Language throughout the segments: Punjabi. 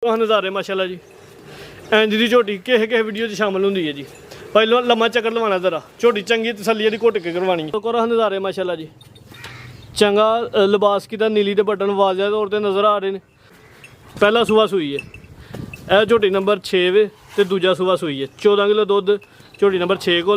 नज़ारे माशाल्लाह जी इंज दी झोटी किसे किसे वीडियो च शामिल होंदी है जी। पहले लम्मा चक्कर लवाना जरा झोटी चंगी तसल्ली दी घुट के करवानी है। नज़ारे माशाल्लाह जी चंगा लिबास किता नीली दे बटन वाज़ह तौर पर नज़र आ रहे हैं। पहला सूआ सूई है यह झोटी नंबर 6 वे तो दूजा सूआ सूई है। 14 किलो दुध झोटी नंबर 6 को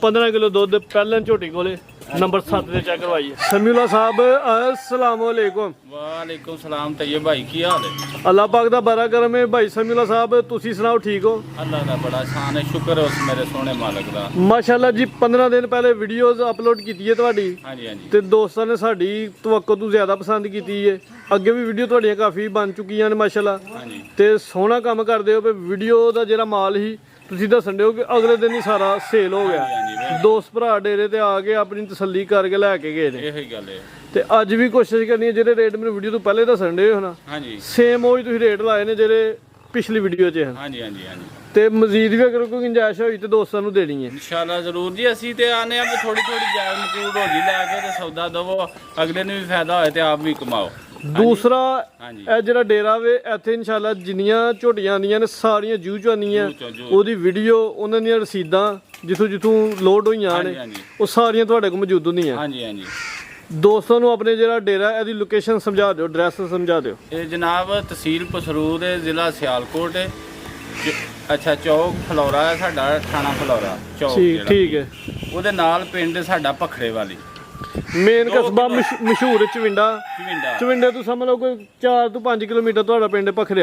15 किलो दुध पहले झोटी को नंबर 7 से चेक करवाई है। समीउल्लाह साहब अस्सलाम वालेकुम। वालेकुम सलाम तैयब भाई की हाल है? अल्लाह पाक दा बड़ा करम है भाई समीउल्लाह साहब, तुसी सुनाओ ठीक हो? अल्लाह का बड़ा शान है, शुक्र है उस मेरे सोने मालिक दा। माशाल्लाह जी 15 दिन पहले वीडियोस अपलोड की है तुहाडी हाँ जी हाँ जी ते दोस्तां ने साडी तवक्को तो ज़्यादा पसंद की है। अगे भी वीडियो तुहाडियां काफ़ी बन चुकियां ने माशाल्लाह हाँ जी ते सोहना काम करदे हो। वीडियो दा जेहड़ा माल ही तुसी दस्सण दे हो कि अगले दिन ही सारा सेल हो गया। दोस्त भरा डेरे ते आके अपनी तसल्ली करके लैके गए ने। यही गल है ते अज भी कोशिश करनी है जेहड़े रेट मैंने वीडियो तो पहले दस्सण दे हो ना हाँ जी सेम वही तुसी रेट लाए ने जेहड़े पिछली वीडियो च हैं। हाँ जी हाँ जी हाँ जी ते मजीद भी अगर कोई गुंजाइश होई ते दोस्तां नूं देनी है इंशाल्लाह जरूर जी। ਅਸੀਂ ਤੇ ਆਨੇ ਆ ਵੀ थोड़ी जायज़ मकूद हो जी लैके ते सौदा दवो अगले ने भी फायदा होए ते आप भी कमाओ। दूसरा हाँ जी ਇਹ ਜਿਹੜਾ ਡੇਰਾ ਵੇ ਇੱਥੇ ਇਨਸ਼ਾਅੱਲਾ ਜਿੰਨੀਆਂ ਝੋਟੀਆਂ ਆਉਂਦੀਆਂ ਨੇ ਸਾਰੀਆਂ ਜੂ ਚਾਨੀਆਂ ਉਹਦੀ ਵੀਡੀਓ ਉਹਨਾਂ ਦੀਆਂ ਰਸੀਦਾਂ ਜਿੱਥੋਂ ਜਿੱਥੋਂ ਲੋਡ ਹੋਈਆਂ ਨੇ ਉਹ ਸਾਰੀਆਂ ਤੁਹਾਡੇ ਕੋਲ ਮੌਜੂਦ ਹੁੰਦੀਆਂ। हाँ जी हाँ जी ਦੋਸਤਾਂ ਨੂੰ ਆਪਣੇ ਜਿਹੜਾ ਡੇਰਾ ਇਹਦੀ ਲੋਕੇਸ਼ਨ ਸਮਝਾ ਦਿਓ, ਐਡਰੈਸ ਸਮਝਾ ਦਿਓ। ਇਹ ਜਨਾਬ ਤਹਿਸੀਲ ਪਸਰੂਰ ਹੈ, ਜ਼ਿਲ੍ਹਾ ਸਿਆਲਕੋਟ ਹੈ। ਅੱਛਾ ਚੌਕ ਫਲੋਰਾ ਹੈ ਸਾਡਾ, ਥਾਣਾ ਫਲੋਰਾ ਚੌਕ ਜਿਹੜਾ। ਠੀਕ ਹੈ। ਉਹਦੇ ਨਾਲ ਪਿੰਡ ਸਾਡਾ ਭਖੜੇ ਵਾਲੀ ਮੇਨ ਕਸਬਾ ਮਸ਼ਹੂਰ ਚਵਿੰਡਾ। ਚਵਿੰਡੇ ਤੋਂ ਸਮਝ ਲਓ ਕੋਈ 4 ਤੋਂ 5 ਕਿਲੋਮੀਟਰ ਤੁਹਾਡਾ ਪਿੰਡ ਭਖੜੇ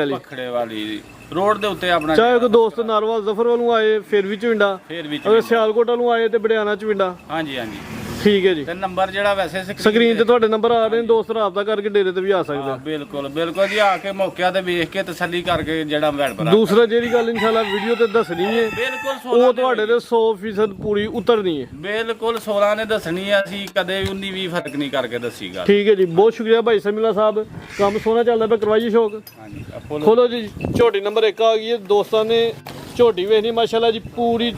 ਵਾਲੀ ਰੋਡ ਦੇ ਉੱਤੇ ਆਪਣਾ। ਚਾਹੇ ਕੋਈ ਦੋਸਤ ਨਾਰਵਾ ਜ਼ਫਰ ਵੱਲੋਂ ਆਏ ਫਿਰ ਵੀ ਚਵਿੰਡਾ, ਅਗਰ ਸਿਆਲਕੋਟ ਵੱਲੋਂ ਆਏ ਤੇ ਬੜਿਆਣਾ ਚਵਿੰਡਾ। ਹਾਂਜੀ ਹਾਂਜੀ ਠੀਕ ਹੈ ਜੀ। ਤੇ ਨੰਬਰ ਜਿਹੜਾ ਵੈਸੇ ਸਕਰੀਨ ਤੇ ਤੁਹਾਡੇ ਨੰਬਰ ਆ ਰਹੇ ਨੇ, ਦੋਸਤ ਰਾਬਤਾ ਕਰਕੇ ਡੇਰੇ ਤੇ ਵੀ ਆ ਸਕਦੇ। ਬਿਲਕੁਲ ਬਿਲਕੁਲ ਜੀ, ਆ ਕੇ ਮੌਕਿਆਂ ਤੇ ਵੇਖ ਕੇ ਤਸੱਲੀ ਕਰਕੇ ਜਿਹੜਾ ਵੈਟ ਬਣਾ। ਦੂਸਰਾ ਜਿਹੜੀ ਗੱਲ ਇਨਸ਼ਾਅੱਲਾ ਵੀਡੀਓ ਤੇ ਦੱਸਣੀ ਹੈ ਬਿਲਕੁਲ ਉਹ ਤੁਹਾਡੇ ਤੇ 100% ਪੂਰੀ ਉਤਰਨੀ ਹੈ। ਬਿਲਕੁਲ 16 ਨੇ ਦੱਸਣੀ ਹੈ, ਅਸੀਂ ਕਦੇ 19 20 ਫਰਕ ਨਹੀਂ ਕਰਕੇ ਦੱਸੀ ਗੱਲ। ਠੀਕ ਹੈ ਜੀ, ਬਹੁਤ ਸ਼ੁਕਰੀਆ ਭਾਈ ਸਮੀਉल्लाह ਸਾਹਿਬ, ਕੰਮ ਸੋਹਣਾ ਚੱਲਦਾ ਪਿਆ, ਕਰਵਾਈਏ ਸ਼ੌਕ। ਹਾਂਜੀ ਖੋਲੋ ਜੀ, ਝੋਟੀ ਨੰਬਰ 1 ਆ ਗਈ ਹੈ। ਦੋਸਤਾਂ ਨੇ ਝੋਟੀ ਵੇਖਣੀ ਮਾਸ਼ਾਅੱਲਾ ਜੀ, ਪੂਰੀ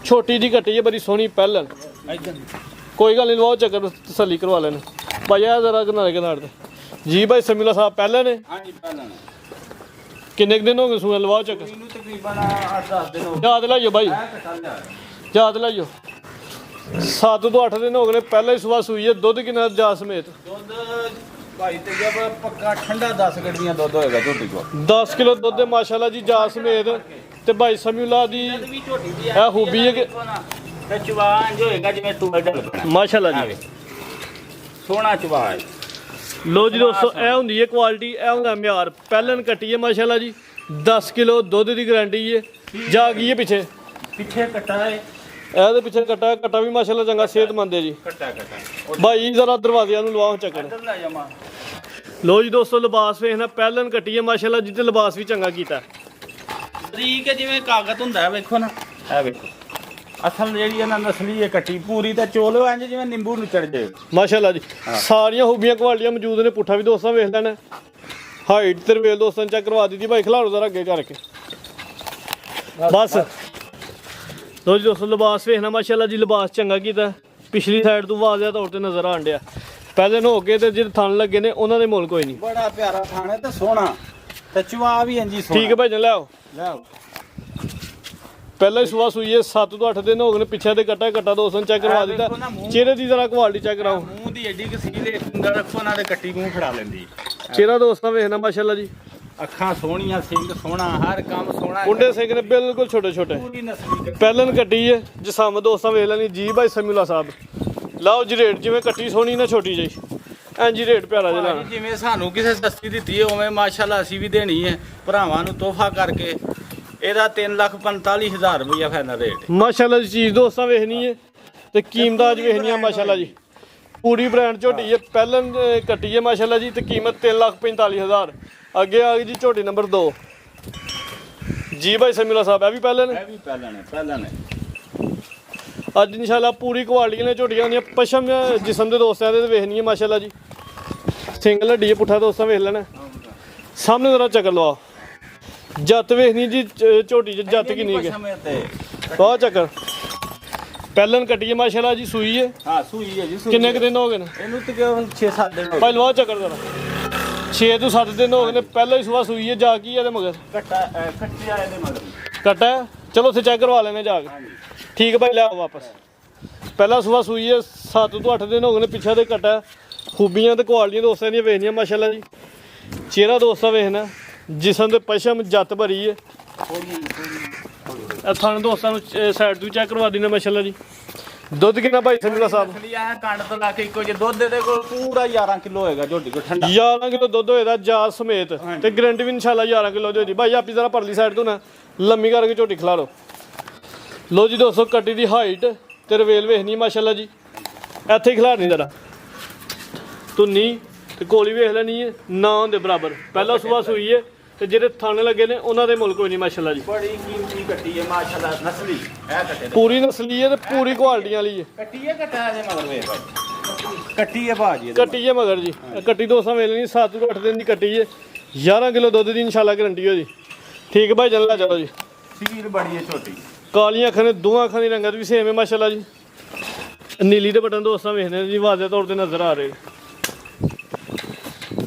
ਛੋਟੀ ਜੀ ਕੱਟੀ ਹੈ, ਬੜੀ ਸੋਹਣੀ ਪਹਿਲਣ। कोई गल नहीं, बहुत चक्कर तसली करवा लेने भाई। आ जरा किनारे ते जी भाई समीउल्लाह साहब पहले ने किन्ने दिन हो गए सूए लवाओ चक्कर? याद लाइयो भाई, याद लाइयो 7 तो 8 दिन हो गए पहले ही सुबह सूई है। दुध किन्ना जा समेत? भाई ते जब पक्का ठंडा 10 गड्डियां दुध होएगा झोटी को। 10 किलो दुध माशाल्लाह जी जा समेत। ते भाई समीउल्लाह दी ए खूबी है कि माशाल्लाह जी सोहना चवा है। लो जी दोस्तों, यह होंगी है क्वालिटी, यह होंगे म्यार। पहलन कट्टी है माशाल्लाह जी, 10 किलो दुध की गारंटी है। जा गई है पिछे कट्टा है, ਇਹਦੇ ਪਿੱਛੇ ਕੱਟਾ ਵੀ ਮਾਸ਼ਾਅੱਲਾ ਚੰਗਾ ਸਿਹਤਮੰਦ ਹੈ ਜੀ। ਭਾਈ ਜ਼ਰਾ ਦਰਵਾਜ਼ਿਆਂ ਨੂੰ ਲਵਾਓ ਚੱਕਰ। ਲੋ ਜੀ ਦੋਸਤੋ, ਲਿਬਾਸ ਵੇਖਣਾ ਪਹਿਲਨ ਕੱਟੀ ਹੈ ਮਾਸ਼ਾਅੱਲਾ ਜੀ, ਤੇ ਲਿਬਾਸ ਵੀ ਚੰਗਾ ਕੀਤਾ। ਤਰੀਕ ਜਿਵੇਂ ਕਾਗਜ਼ ਹੁੰਦਾ ਹੈ, ਵੇਖੋ ਨਾ, ਇਹ ਵੇਖੋ ਅਸਲ ਜਿਹੜੀ ਇਹਨਾਂ ਨਸਲੀ ਹੈ ਕੱਟੀ ਪੂਰੀ ਤਾਂ ਚੋਲੋ ਇੰਜ ਜਿਵੇਂ ਨਿੰਬੂ ਨੂੰ ਚੜ ਜਾਏ ਮਾਸ਼ਾਅੱਲਾ ਜੀ। ਸਾਰੀਆਂ ਖੂਬੀਆਂ ਕੁਆਲੀਆਂ ਮੌਜੂਦ ਨੇ। ਪੁੱਠਾ ਵੀ ਦੋਸਤਾਂ ਵੇਖ ਲੈਣਾ, ਹਾਈਟ ਤੇ ਰਵੇਲ ਦੋਸਤਾਂ ਚੈੱਕ ਕਰਵਾ ਦਿੱਤੀ ਭਾਈ। ਖਿਲਾੜੋ ਜ਼ਰਾ ਅੱਗੇ ਕਰਕੇ ਬਸ। ਲੋ ਜੀ ਦੋਸਤੋ, ਲਿਬਾਸ ਵੇਖਣਾ ਮਾਸ਼ਾਅੱਲਾ ਜੀ, ਲਿਬਾਸ ਚੰਗਾ ਕੀਤਾ। ਪਿਛਲੀ ਸਾਈਡ ਤੋਂ ਵਾਜ਼ਿਆ ਤੌਰ ਤੇ ਨਜ਼ਰ ਆਣ ਡਿਆ। ਪਹਿਲੇ ਨੂੰ ਹੋ ਕੇ ਤੇ ਜਿਹੜੇ ਥਣ ਲੱਗੇ ਨੇ ਉਹਨਾਂ ਦੇ ਮੁੱਲ ਕੋਈ ਨਹੀਂ। ਬੜਾ ਪਿਆਰਾ ਥਣ ਹੈ ਤੇ ਸੋਹਣਾ ਤੇ ਚਵਾ ਵੀ ਇੰਜੀ ਸੋਹਣਾ। ਠੀਕ ਹੈ ਭਾਈ, ਲੈ ਆਓ ਲੈ ਆਓ। ਪਹਿਲਾਂ ਹੀ ਸੁਬਹ ਸੂਈ ਹੈ, 7 ਤੋਂ 8 ਦਿਨ ਹੋ ਗਏ ਨੇ। ਪਿੱਛੇ ਤੇ ਕੱਟਾ ਦੋਸਤਾਂ ਚੈੱਕ ਕਰਵਾ ਦਿੱਤਾ। ਚਿਹਰੇ ਦੀ ਜ਼ਰਾ ਕੁਆਲਿਟੀ ਚੈੱਕ ਕਰਾਓ। ਮੂੰਹ ਦੀ ਐਡੀ ਕਸੀਲੇ ਰੱਖੋ ਨਾ ਤੇ ਕੱਟੀ ਮੂੰਹ ਫੜਾ ਲੈਂਦੀ। ਚਿਹਰਾ ਦੋਸਤਾਂ ਵੇਖਣਾ ਮਾਸ਼ਾਅੱਲਾ ਜੀ, ਅੱਖਾਂ ਸੋਹਣੀਆਂ, ਸਿੰਘ ਸੋਹਣਾ, ਹਰ ਕੰਮ ਸੋਹਣਾ। ਮੁੰਡੇ ਸਿੰਘ ਨੇ ਬਿਲਕੁਲ ਛੋਟੇ ਛੋਟੇ। ਪਹਿਲਨ ਕੱਟੀ ਹੈ ਜਸਮ ਦੋਸਤਾਂ ਵੇਖ ਲੈਣੀ ਜੀ ਭਾਈ ਸਮੀਉल्लाह ਸਾਹਿਬ। ਲਾਓ ਜੀ ਰੇਟ, ਜਿਵੇਂ ਕੱਟੀ ਸੋਹਣੀ ਨਾ ਛੋਟੀ ਜਿਹੀ ਇੰਜ ਰੇਟ ਪਿਆਰਾ ਜਿਹਾ ਲਾਣਾ। ਜਿਵੇਂ ਸਾਨੂੰ ਕਿਸੇ ਸਸਤੀ ਦਿੱਤੀ ਹੈ ਉਵੇਂ ਮਾਸ਼ਾਅੱਲਾ ਅਸੀਂ ਵੀ ਦੇਣੀ ਹੈ ਭਰਾਵਾਂ ਨੂੰ ਤੋਹਫਾ ਕਰਕੇ। ਇਹਦਾ 3,45,000 ਰੁਪਇਆ ਫਾਈਨਲ ਰੇਟ ਮਾਸ਼ਾਅੱਲਾ ਜੀ। ਚੀਜ਼ ਦੋਸਤਾਂ ਵੇਖਣੀ ਹੈ ਤੇ ਕੀਮਤਾਂ ਅੱਜ ਵੇਖਣੀਆਂ ਮਾਸ਼ਾਅੱਲਾ ਜੀ। ਪੂਰੀ ਬ੍ਰਾਂਡ ਝੋਟੀ ਹੈ, ਪਹਿਲਨ ਕੱਟੀ ਹੈ ਮਾਸ਼ਾਅੱਲਾ ਜੀ, ਤੇ ਕੀਮਤ 3,45,000। ਅੱਗੇ ਆ ਗਈ ਜੀ ਝੋਟੀ ਨੰਬਰ 2 ਜੀ ਭਾਈ ਸਮੀਉल्लाह ਸਾਹਿਬ। ਇਹ ਵੀ ਪਹਿਲਨ ਹੈ। ਅੱਜ ਇਨਸ਼ਾਅੱਲਾ ਪੂਰੀ ਕੁਆਲਿਟੀ ਨੇ ਝੋਟੀਆਂ ਹੁੰਦੀਆਂ। ਪਸ਼ਮ ਜਿਸਮ ਦੇ ਦੋਸਤਾਂ ਦੇ ਵੇਖਣੀ ਹੈ ਮਾਸ਼ਾਅੱਲਾ ਜੀ। ਸਿੰਗਲ ਹੱਡੀ ਹੈ, ਪੁੱਠਾ ਦੋਸਤਾਂ ਵੇਖ ਲੈਣਾ। ਸਾਹਮਣੇ ਜ਼ਰਾ ਚੱਕਰ ਲਵਾਓ। ਜੱਤ ਵੇਖਣੀ ਜੀ, ਝੋਟੀ ਚ ਜੱਤ ਕਿੰਨੀ ਹੈ ਬਹੁਤ ਚੱਕਰ। ਪਹਿਲਨ ਕੱਟੀ ਹੈ ਮਾਸ਼ਾਅੱਲਾ ਜੀ, ਸੂਈ ਹੈ। ਹਾਂ ਸੂਈ ਹੈ ਜੀ। ਕਿੰਨੇ ਕੁ ਦਿਨ ਹੋ ਗਏ ਨੇ ਇਹਨੂੰ? ਤੇ 6-7 ਦਿਨ ਹੋ ਗਏ। ਭਾਈ ਲਵਾਓ ਚੱਕਰ ਜ਼ਰਾ। 6 ਤੋਂ 7 ਦਿਨ ਹੋ ਗਏ ਨੇ, ਪਹਿਲਾਂ ਹੀ ਸਵੇਰ ਸੂਈ ਹੈ। ਜਾ ਕੀ ਇਹਦੇ ਮਗਰ ਕੱਟਾ ਕੱਟਿਆ ਇਹਦੇ ਮਗਰ ਕੱਟਾ ਹੈ। ਚਲੋ ਉੱਥੇ ਚੈੱਕ ਕਰਵਾ ਲੈਣੇ ਜਾ ਕੇ। ਠੀਕ ਹੈ ਭਾਈ, ਲੈ ਆਓ ਵਾਪਸ। ਪਹਿਲਾਂ ਸਵੇਰ ਸੂਈ ਹੈ, 7 ਤੋਂ 8 ਦਿਨ ਹੋ ਗਏ ਨੇ, ਪਿੱਛੇ ਦੇ ਕੱਟਾ ਹੈ। ਖੂਬੀਆਂ ਤੇ ਕੁਆਲਟੀਆਂ ਦੋਸਤਾਂ ਦੀਆਂ ਵੇਖਣੀਆਂ ਮਾਸ਼ਾਅੱਲਾ ਜੀ। ਚਿਹਰਾ ਦੋਸਤਾਂ ਵੇਖਣਾ, ਜਿਸਮ ਤੇ ਪਸ਼ਮ ਜੱਤ ਭਰੀ ਹੈ। ਇਹ ਥਣ ਦੋਸਤਾਂ ਨੂੰ ਸਾਈਡ ਤੋਂ ਚੈੱਕ ਕਰਵਾ ਦੇਣਾ ਮਾਸ਼ਾਅੱਲਾ ਜੀ। ਦੁੱਧ ਕਿੰਨਾ ਭਾਈ ਸਮੀਲਾ ਸਾਹਿਬ? ਅਸਲੀ ਆ ਕੰਡ ਤੋਂ ਲਾ ਕੇ ਇੱਕੋ ਜੇ ਦੁੱਧ ਦੇ ਕੋਲ ਪੂਰਾ 11 ਕਿਲੋ ਹੋਏਗਾ ਝੋਟੀ ਕੋ ਠੰਡਾ। 11 ਕਿਲੋ ਦੁੱਧ ਹੋਏਗਾ ਜਾਤ ਸਮੇਤ, ਤੇ ਗਰੰਟੀ ਵੀ ਇਨਸ਼ਾਅੱਲਾ 11 ਕਿਲੋ ਦੀ ਹੋਈ। ਭਾਈ ਆਪੀ ਜ਼ਰਾ ਪਰਲੀ ਸਾਈਡ ਤੋਂ ਨਾ ਲੰਮੀ ਕਰਕੇ ਝੋਟੀ ਖਿਲਾ ਲਓ। ਲੋ ਜੀ ਦੋਸਤੋ, ਕੱਟੀ ਦੀ ਹਾਈਟ ਤੇ ਰਵੇਲ ਵੇਖਣੀ ਮਾਸ਼ਾਅੱਲਾ ਜੀ। ਇੱਥੇ ਹੀ ਖਿਲਾਰਨੀ ਜ਼ਰਾ, ਧੁੰਨੀ ਤੇ ਕੋਲੀ ਵੇਖ ਲੈਣੀ ਹੈ, ਨਾ ਉਹਦੇ ਬਰਾਬਰ। ਪਹਿਲਾਂ ਸਵੇਰ ਸੂਈ ਹੈ ਤੇ ਜਿਹੜੇ ਥਣ ਲੱਗੇ ਨੇ ਉਹਨਾਂ ਦੇ ਮੁੱਲ ਕੋਈ ਨਹੀਂ ਮਾਸ਼ਾਅੱਲਾ ਜੀ। ਬੜੀ ਕੀਮਤੀ ਕੱਟੀ ਹੈ ਮਾਸ਼ਾਅੱਲਾ, ਨਸਲੀ ਇਹ ਕੱਟੇ ਪੂਰੀ ਨਸਲੀ ਹੈ ਤੇ ਪੂਰੀ ਕੁਆਲਿਟੀਆਂ ਵਾਲੀ ਹੈ। ਕੱਟੀ ਹੈ ਕੱਟਾ ਇਹਦੇ ਮਗਰ ਵੇਖ ਭਾਈ, ਕੱਟੀ ਹੈ ਭਾਜੀ ਕੱਟੀ ਹੈ ਮਗਰ ਜੀ। ਕੱਟੀ ਦੋਸਤਾਂ ਵੇਖ ਲੈਣੀ, 7 ਤੋਂ 8 ਦਿਨ ਦੀ ਕੱਟੀ ਹੈ, 11 ਕਿਲੋ ਦੁੱਧ ਦੀ ਇਨਸ਼ਾਅੱਲਾ ਗਰੰਟੀ ਹੋ ਜੀ। ਠੀਕ ਹੈ ਭਾਈ, ਚੱਲਣਾ ਚਲੋ ਜੀ। ਸੀਲ ਬੜੀ ਹੈ ਛੋਟੀ, ਕਾਲੀਆਂ ਅੱਖਾਂ ਨੇ, ਦੋਵਾਂ ਅੱਖਾਂ ਦੀ ਰੰਗਤ ਵੀ ਸੇਮ ਹੈ ਮਾਸ਼ਾਅੱਲਾ ਜੀ। ਨੀਲੀ ਦੇ ਬਟਨ ਦੋਸਤਾਂ ਵੇਖਦੇ ਜੀ, ਵਾਜ਼ਿਹ ਤੌਰ ਤੇ ਨਜ਼ਰ ਆ ਰਹੇ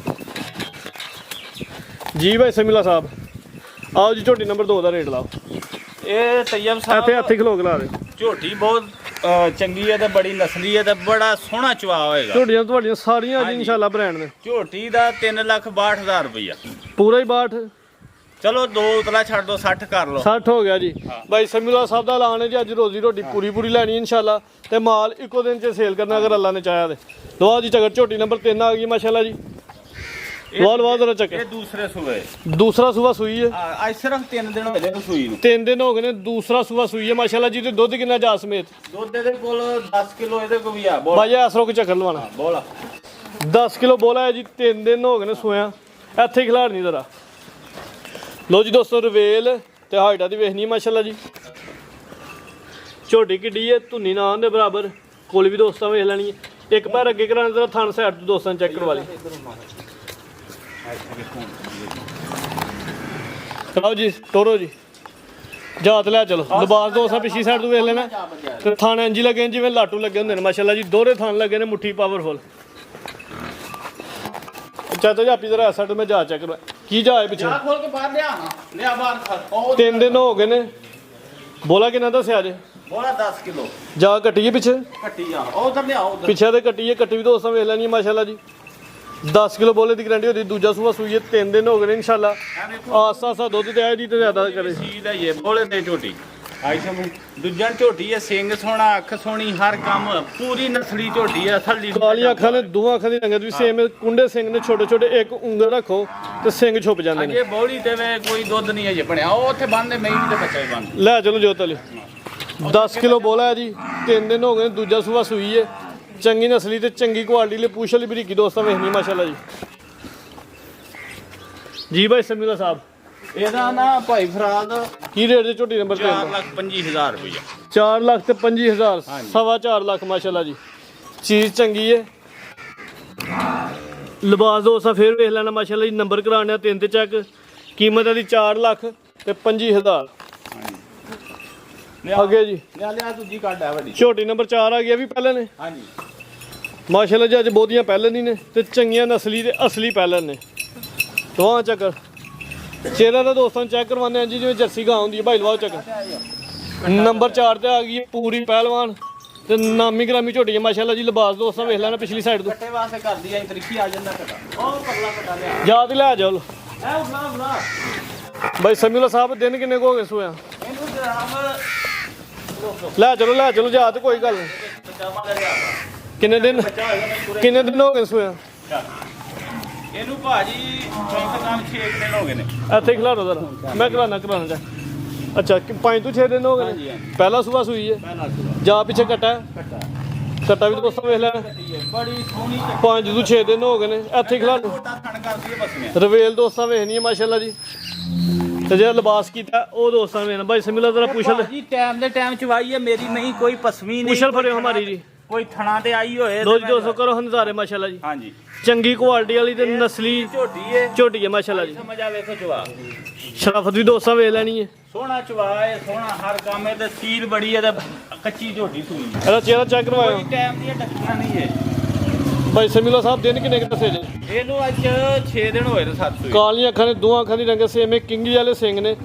ਜੀ। ਭਾਈ ਸਮੀਲਾ ਸਾਹਿਬ ਆਓ ਜੀ, ਝੋਟੀ ਨੰਬਰ 2 ਦਾ ਰੇਟ ਲਾਓ। ਇਹ ਤੈयब ਸਾਹਿਬ ਇੱਥੇ ਹੱਥੀ ਖਲੋ ਕੇ ਲਾ ਦੇ। ਝੋਟੀ ਬਹੁਤ ਚੰਗੀ ਹੈ ਤੇ ਬੜੀ ਨਸਲੀ ਹੈ ਤੇ ਬੜਾ ਸੋਹਣਾ ਚਵਾ ਹੋਏਗਾ। ਝੋਟੀਆਂ ਤੁਹਾਡੀਆਂ ਸਾਰੀਆਂ ਜੀ ਇਨਸ਼ਾਅੱਲਾ ਬ੍ਰਾਂਡ ਨੇ। ਝੋਟੀ ਦਾ 3,62,000 ਰੁਪਇਆ, ਪੂਰਾ ਹੀ 62। ਚਲੋ 2 ਉਤਲਾ ਛੱਡ ਦੋ, 60 ਕਰ ਲਓ। 60 ਹੋ ਗਿਆ ਜੀ। ਭਾਈ ਸਮੀਲਾ ਸਾਹਿਬ ਦਾ ਐਲਾਨ ਹੈ ਜੀ, ਅੱਜ ਰੋਜ਼ੀ ਰੋਟੀ ਪੂਰੀ ਲੈਣੀ ਇਨਸ਼ਾਅੱਲਾ, ਤੇ ਮਾਲ ਇੱਕੋ ਦਿਨ 'ਚ ਸੇਲ ਕਰਨਾ ਅਗਰ ਅੱਲਾ ਨੇ ਚਾਹਿਆ ਤੇ। ਲਓ ਜੀ, ਝਗੜ ਝੋਟੀ ਨੰਬਰ 3 ਆ ਗਈ ਮਾਸ਼ਾਅੱਲਾ ਜੀ। ਬਹੁਤ ਜ਼ਰਾ ਚੱਕੇ। ਇਹ ਦੂਸਰੇ ਸੂਏ, ਦੂਸਰਾ ਸੂਆ ਸੂਈ ਹੈ। ਅੱਜ ਸਿਰਫ 3 ਦਿਨ ਹੋਏ ਨੇ ਸੂਈ ਨੂੰ। 3 ਦਿਨ ਹੋ ਗਏ ਨੇ, ਦੂਸਰਾ ਸੂਆ ਸੂਈ ਹੈ ਮਾਸ਼ਾਅੱਲਾ ਜੀ। ਤੇ ਦੁੱਧ ਕਿੰਨਾ ਜਾ ਸਮੇਤ? ਦੁੱਧ ਦੇ ਕੋਲ 10 ਕਿਲੋ ਇਹਦੇ ਕੋਲ ਵੀ ਆ। ਬੋਲ ਭਾਈ ਐਸ ਰੋਕ ਚੱਕਰ ਲਵਾਣਾ। ਬੋਲ 10 ਕਿਲੋ ਬੋਲਾ ਹੈ ਜੀ। 3 ਦਿਨ ਹੋ ਗਏ ਨੇ ਸੋਇਆ, ਇੱਥੇ ਖਿਲਾੜਨੀ ਜ਼ਰਾ। ਲੋ ਜੀ ਦੋਸਤੋ, ਰਵੇਲ ਤੇ ਹਾਈਟਾਂ ਦੀ ਵੇਖਣੀ ਮਾਸ਼ਾਅੱਲਾ ਜੀ। ਝੋਟੀ ਕਿੱਡੀ ਹੈ, ਧੁੰਨੀ ਨਾ ਦੇ ਬਰਾਬਰ। ਕੋਲ ਵੀ ਦੋਸਤਾਂ ਵੇਖ ਲੈਣੀ ਹੈ। ਇੱਕ ਪੈਰ ਅੱਗੇ ਕਰਾਉਣਾ ਜ਼ਰਾ, ਥਣ ਸਾਈਡ ਤੋਂ ਦੋਸਤਾਂ ਚੈੱਕ ਕਰਵਾ ਲਈ। ਆਓ ਜੀ, ਤੋਰੋ ਜੀ, ਜਾਤ ਲੈ ਚਲੋ। ਲਿਬਾਸ ਦੋਸਤਾਂ ਪਿਛਲੀ ਸਾਈਡ ਤੋਂ ਵੇਖ ਲੈਣਾ। ਤੇ ਥਣ ਇੰਜ ਹੀ ਲੱਗੇ ਜਿਵੇਂ ਲਾਟੂ ਲੱਗੇ ਹੁੰਦੇ ਨੇ ਮਾਸ਼ਾਅੱਲਾ ਜੀ। ਦੋਹਰੇ ਥਣ ਲੱਗੇ ਨੇ, ਮੁੱਠੀ ਪਾਵਰਫੁਲ। ਚਾਚਾ ਜੀ ਆਪੀ ਜ਼ਰਾ ਐਸਾ ਮੈਂ ਜਾ ਚੈੱਕ ਕਰਵਾ। ਕੀ ਜਾ ਹੈ ਪਿੱਛੇ? ਖੋਲ ਕੇ ਬਾਹਰ ਲਿਆ ਬਾਹਰ। 3 ਦਿਨ ਹੋ ਗਏ ਨੇ। ਬੋਲਾ ਕਿੰਨਾ ਦੱਸਿਆ ਜੇ? ਬੋਲਾ 10 ਕਿਲੋ ਜਾ ਕੱਟੀਏ ਪਿੱਛੇ। ਕੱਟੀ ਆ ਉਧਰ ਲਿਆ, ਉਧਰ ਪਿੱਛੇ ਤੇ ਕੱਟੀਏ। ਕੱਟੀ ਵੀ ਦੋਸਤਾਂ ਵੇਖ ਲੈਣੀ ਮਾਸ਼ਾਅੱਲਾ ਜੀ। 10 ਕਿਲੋ ਬੋਲੇ ਦੀ ਗਰੰਟੀ ਹੋਦੀ। ਦੂਜਾ ਸੂਆ ਸੂਈ ਹੈ, 3 ਦਿਨ ਹੋ ਗਏ ਨੇ ਇਨਸ਼ਾਅੱਲਾ। ਆਸਾ ਦੁੱਧ ਤੇ ਆਏ ਦੀ ਤੇ ਜ਼ਿਆਦਾ ਕਰੇ। ਚੀਜ਼ ਹੈ ਇਹ ਬੋਲੇ ਤੇ ਝੋਟੀ ਆਈ ਸਮਝ। ਦੂਜਾ ਝੋਟੀ ਹੈ, ਸਿੰਘ ਸੋਹਣਾ, ਅੱਖ ਸੋਹਣੀ, ਹਰ ਕੰਮ ਪੂਰੀ ਨਸਲੀ ਝੋਟੀ ਹੈ। ਅਸਲੀ ਕਾਲੀਆਂ ਅੱਖਾਂ ਨੇ, ਦੋਵਾਂ ਅੱਖਾਂ ਦੀ ਰੰਗਤ ਵੀ ਸੇਮ ਹੈ। ਕੁੰਡੇ ਸਿੰਘ ਨੇ ਛੋਟੇ ਛੋਟੇ, ਇੱਕ ਉਂਗਲ ਰੱਖੋ ਤੇ ਸਿੰਘ ਛੁਪ ਜਾਂਦੇ ਨੇ। ਇਹ ਬੋਲੀ ਤੇ ਵੇ ਕੋਈ ਦੁੱਧ ਨਹੀਂ ਹੈ ਜੇ ਬਣਿਆ। ਉਹ ਉੱਥੇ ਬੰਨਦੇ ਮਹੀਂ ਦੇ ਬੱਚੇ ਬੰਨ ਲੈ ਚਲੋ ਜੋਤ ਲਈ। 10 ਕਿਲੋ ਬੋਲਾ ਹੈ ਜੀ। 3 ਦਿਨ ਹੋ ਗਏ ਨੇ, ਦੂਜਾ ਸੂਆ ਸੂਈ ਹੈ। ਚੰਗੀ ਨਸਲੀ ਤੇ ਚੰਗੀ ਕੁਆਲਿਟੀ ਲਈ ਪੂਛ ਵਾਲੀ ਬਰੀਕੀ ਦੋਸਤਾਂ ਵੇਖਣੀ ਮਾਸ਼ਾਅੱਲਾ ਜੀ। ਜੀ ਭਾਈ ਸਮੀਲਾ ਸਾਹਿਬ, ਇਹਦਾ ਨਾ ਭਾਈ ਫਰਾਦ ਕੀ ਰੇਟ ਦੇ ਝੋਟੀ ਨੰਬਰ 3? 4,25,000 ਰੁਪਇਆ। 4,25,000, 4.25 ਲੱਖ ਮਾਸ਼ਾਅੱਲਾ ਜੀ। ਚੀਜ਼ ਚੰਗੀ ਹੈ। ਲਿਬਾਸ ਦੋਸਤਾਂ ਫੇਰ ਵੇਖ ਲੈਣਾ ਮਾਸ਼ਾਅੱਲਾ ਜੀ। ਨੰਬਰ ਕਰਾਉਣੇ 3 ਤੇ ਚੈੱਕ। ਕੀਮਤ ਇਹਦੀ 4,25,000। ਅੱਗੇ ਜੀ ਲਿਆ ਦੂਜੀ ਕੱਢ ਹੈ ਵੱਡੀ। ਝੋਟੀ ਨੰਬਰ 4 ਆ ਗਿਆ ਵੀ ਪਹਿਲੇ ਨੇ ਹਾਂਜੀ ਮਾਸ਼ਾਅੱਲਾ ਜੀ। ਅੱਜ ਬਹੁਤੀਆਂ ਪਹਿਲੇ ਨਹੀਂ ਨੇ ਤੇ ਚੰਗੀਆਂ ਨਸਲੀ ਤੇ ਅਸਲੀ ਪਹਿਲੇ ਨੇ। ਦੋਹਾਂ ਚੱਕਰ ਚਿਹਰਾ ਦਾ ਦੋਸਤਾਂ ਨੂੰ ਚੈੱਕ ਕਰਵਾਉਂਦੇ ਆ ਜੀ, ਜਿਵੇਂ ਜਰਸੀ ਗਾਂ ਹੁੰਦੀ ਹੈ। ਭਾਈ ਲਵਾਓ ਚੱਕਰ। ਨੰਬਰ 4 ਤੇ ਆ ਗਈ ਹੈ ਪੂਰੀ ਪਹਿਲਵਾਨ ਤੇ ਨਾਮੀ ਗ੍ਰਾਮੀ ਝੋਟੀ ਹੈ ਮਾਸ਼ਾਅੱਲਾ ਜੀ। ਲਿਬਾਸ ਦੋਸਤਾਂ ਵੇਖ ਲੈਣਾ ਪਿਛਲੀ ਸਾਈਡ ਤੋਂ। ਕੱਟੇ ਵਾਸਤੇ ਕਰਦੀ ਐ ਤਰੀਕੀ ਆ ਜਾਂਦਾ ਕੱਟਾ। ਉਹ ਪਰਲਾ ਕੱਟਾ ਲਿਆ ਯਾਦ ਲੈ ਜਾਓ। ਐ ਉਠਲਾ ਭਾਈ ਸਮੀਲਾ ਸਾਹਿਬ, ਦਿਨ ਕਿੰਨੇ ਕੁ ਹੋ ਗਏ ਸੋਇਆ? ਇਹਨੂੰ ਜਰਾਬ ਲੈ ਚਲੋ ਯਾਦ ਕੋਈ ਗੱਲ ਨਹੀਂ। ਪਜਾਮਾ ਲੈ ਲਿਆ ਕਿੰਨੇ ਦਿਨ ਹੋ ਗਏ ਸੋਇਆ? ਇਹਨੂੰ ਭਾਜੀ ਕੰਮ 6 ਦਿਨ ਹੋ ਗਏ ਨੇ। ਇੱਥੇ ਖਿਲਾਰੋ ਜ਼ਰਾ, ਮੈਂ ਕਰਾਣਾ ਜਾ। ਅੱਛਾ, 5 ਤੋਂ 6 ਦਿਨ ਹੋ ਗਏ ਨੇ। ਪਹਿਲਾ ਸੂਆ ਸੂਈ ਹੈ। ਪਹਿਲਾ ਸੁਆ ਜਾ ਪਿੱਛੇ ਕੱਟਾ ਵੀ ਦੋਸਤਾਂ ਵੇਖ ਲੈਣਾ। ਬੜੀ ਸੋਹਣੀ 5 ਤੋਂ 6 ਦਿਨ ਹੋ ਗਏ ਨੇ। ਇੱਥੇ ਖਿਲਾਰੋ। ਛੋਟਾ ਥਣ ਕਰਦੀ ਹੈ ਬਸਮੇ। ਰਵੇਲ ਦੋਸਤਾਂ ਵੇਖਣੀ ਹੈ ਮਾਸ਼ਾਅੱਲਾ ਜੀ। ਤੇ ਜਿਹੜਾ ਲਿਬਾਸ ਕੀਤਾ ਉਹ ਦੋਸਤਾਂ ਵੇਖਣਾ। ਭਾਈ ਸਮੀਲਾ ਜ਼ਰਾ ਪੁੱਛਲ ਜੀ ਟਾਈਮ ਦੇ ਟਾਈਮ ਚ ਵਾਈ ਹੈ ਮੇਰੀ, ਨਹੀਂ ਕੋਈ ਪਸਮੀ ਨਹੀਂ। ਪੁੱਛਲ ਫਰਿਓ ਹਮਾਰੀ ਜੀ। ਕੋਈ ਥਣਾ ਤੇ ਆਈ ਹੋਏ। ਲੋ ਜੀ ਦੋਸਤੋ, ਕਰੋ ਹੰਜ਼ਾਰੇ ਮਾਸ਼ਾਅੱਲਾ ਜੀ। ਹਾਂਜੀ ਚੰਗੀ ਕੁਆਲਿਟੀ ਵਾਲੀ ਤੇ ਨਸਲੀ ਝੋਟੀ ਹੈ ਮਾਸ਼ਾਅੱਲਾ ਜੀ। ਸਮਝ ਆ ਵੇਖੋ ਚਵਾ ਸ਼ਰਾਫਤ ਵੀ ਦੋਸਤਾਂ ਵੇਖ ਲੈਣੀ ਹੈ। ਸੋਹਣਾ ਚਵਾ ਹੈ, ਸੋਹਣਾ ਹਰ ਕੰਮ ਹੈ ਤੇ ਸੀਲ ਬੜੀ ਹੈ ਤੇ ਕੱਚੀ ਝੋਟੀ ਸੂਈ। ਇਹਦਾ ਚਿਹਰਾ ਚੈੱਕ ਕਰਵਾਇਓ। ਕੋਈ ਟਾਈਮ ਦੀਆਂ ਡੱਕੀਆਂ ਨਹੀਂ ਹੈ। ਭਾਈ ਸਮੀਲਾ ਸਾਹਿਬ ਦਿਨ ਕਿੰਨੇ ਕੁ ਦੱਸੇ ਜੇ? ਇਹਨੂੰ ਅੱਜ 6 ਦਿਨ ਹੋਏ ਨੇ 7 ਸੂਈ। ਕਾਲੀਆਂ ਅੱਖਾਂ ਨੇ, ਦੋਹਾਂ ਅੱਖਾਂ ਦੀ ਰੰਗ ਸੇਮ ਹੈ, ਕਿੰਗੀ ਵਾਲੇ ਸਿੰਘ ਨੇ,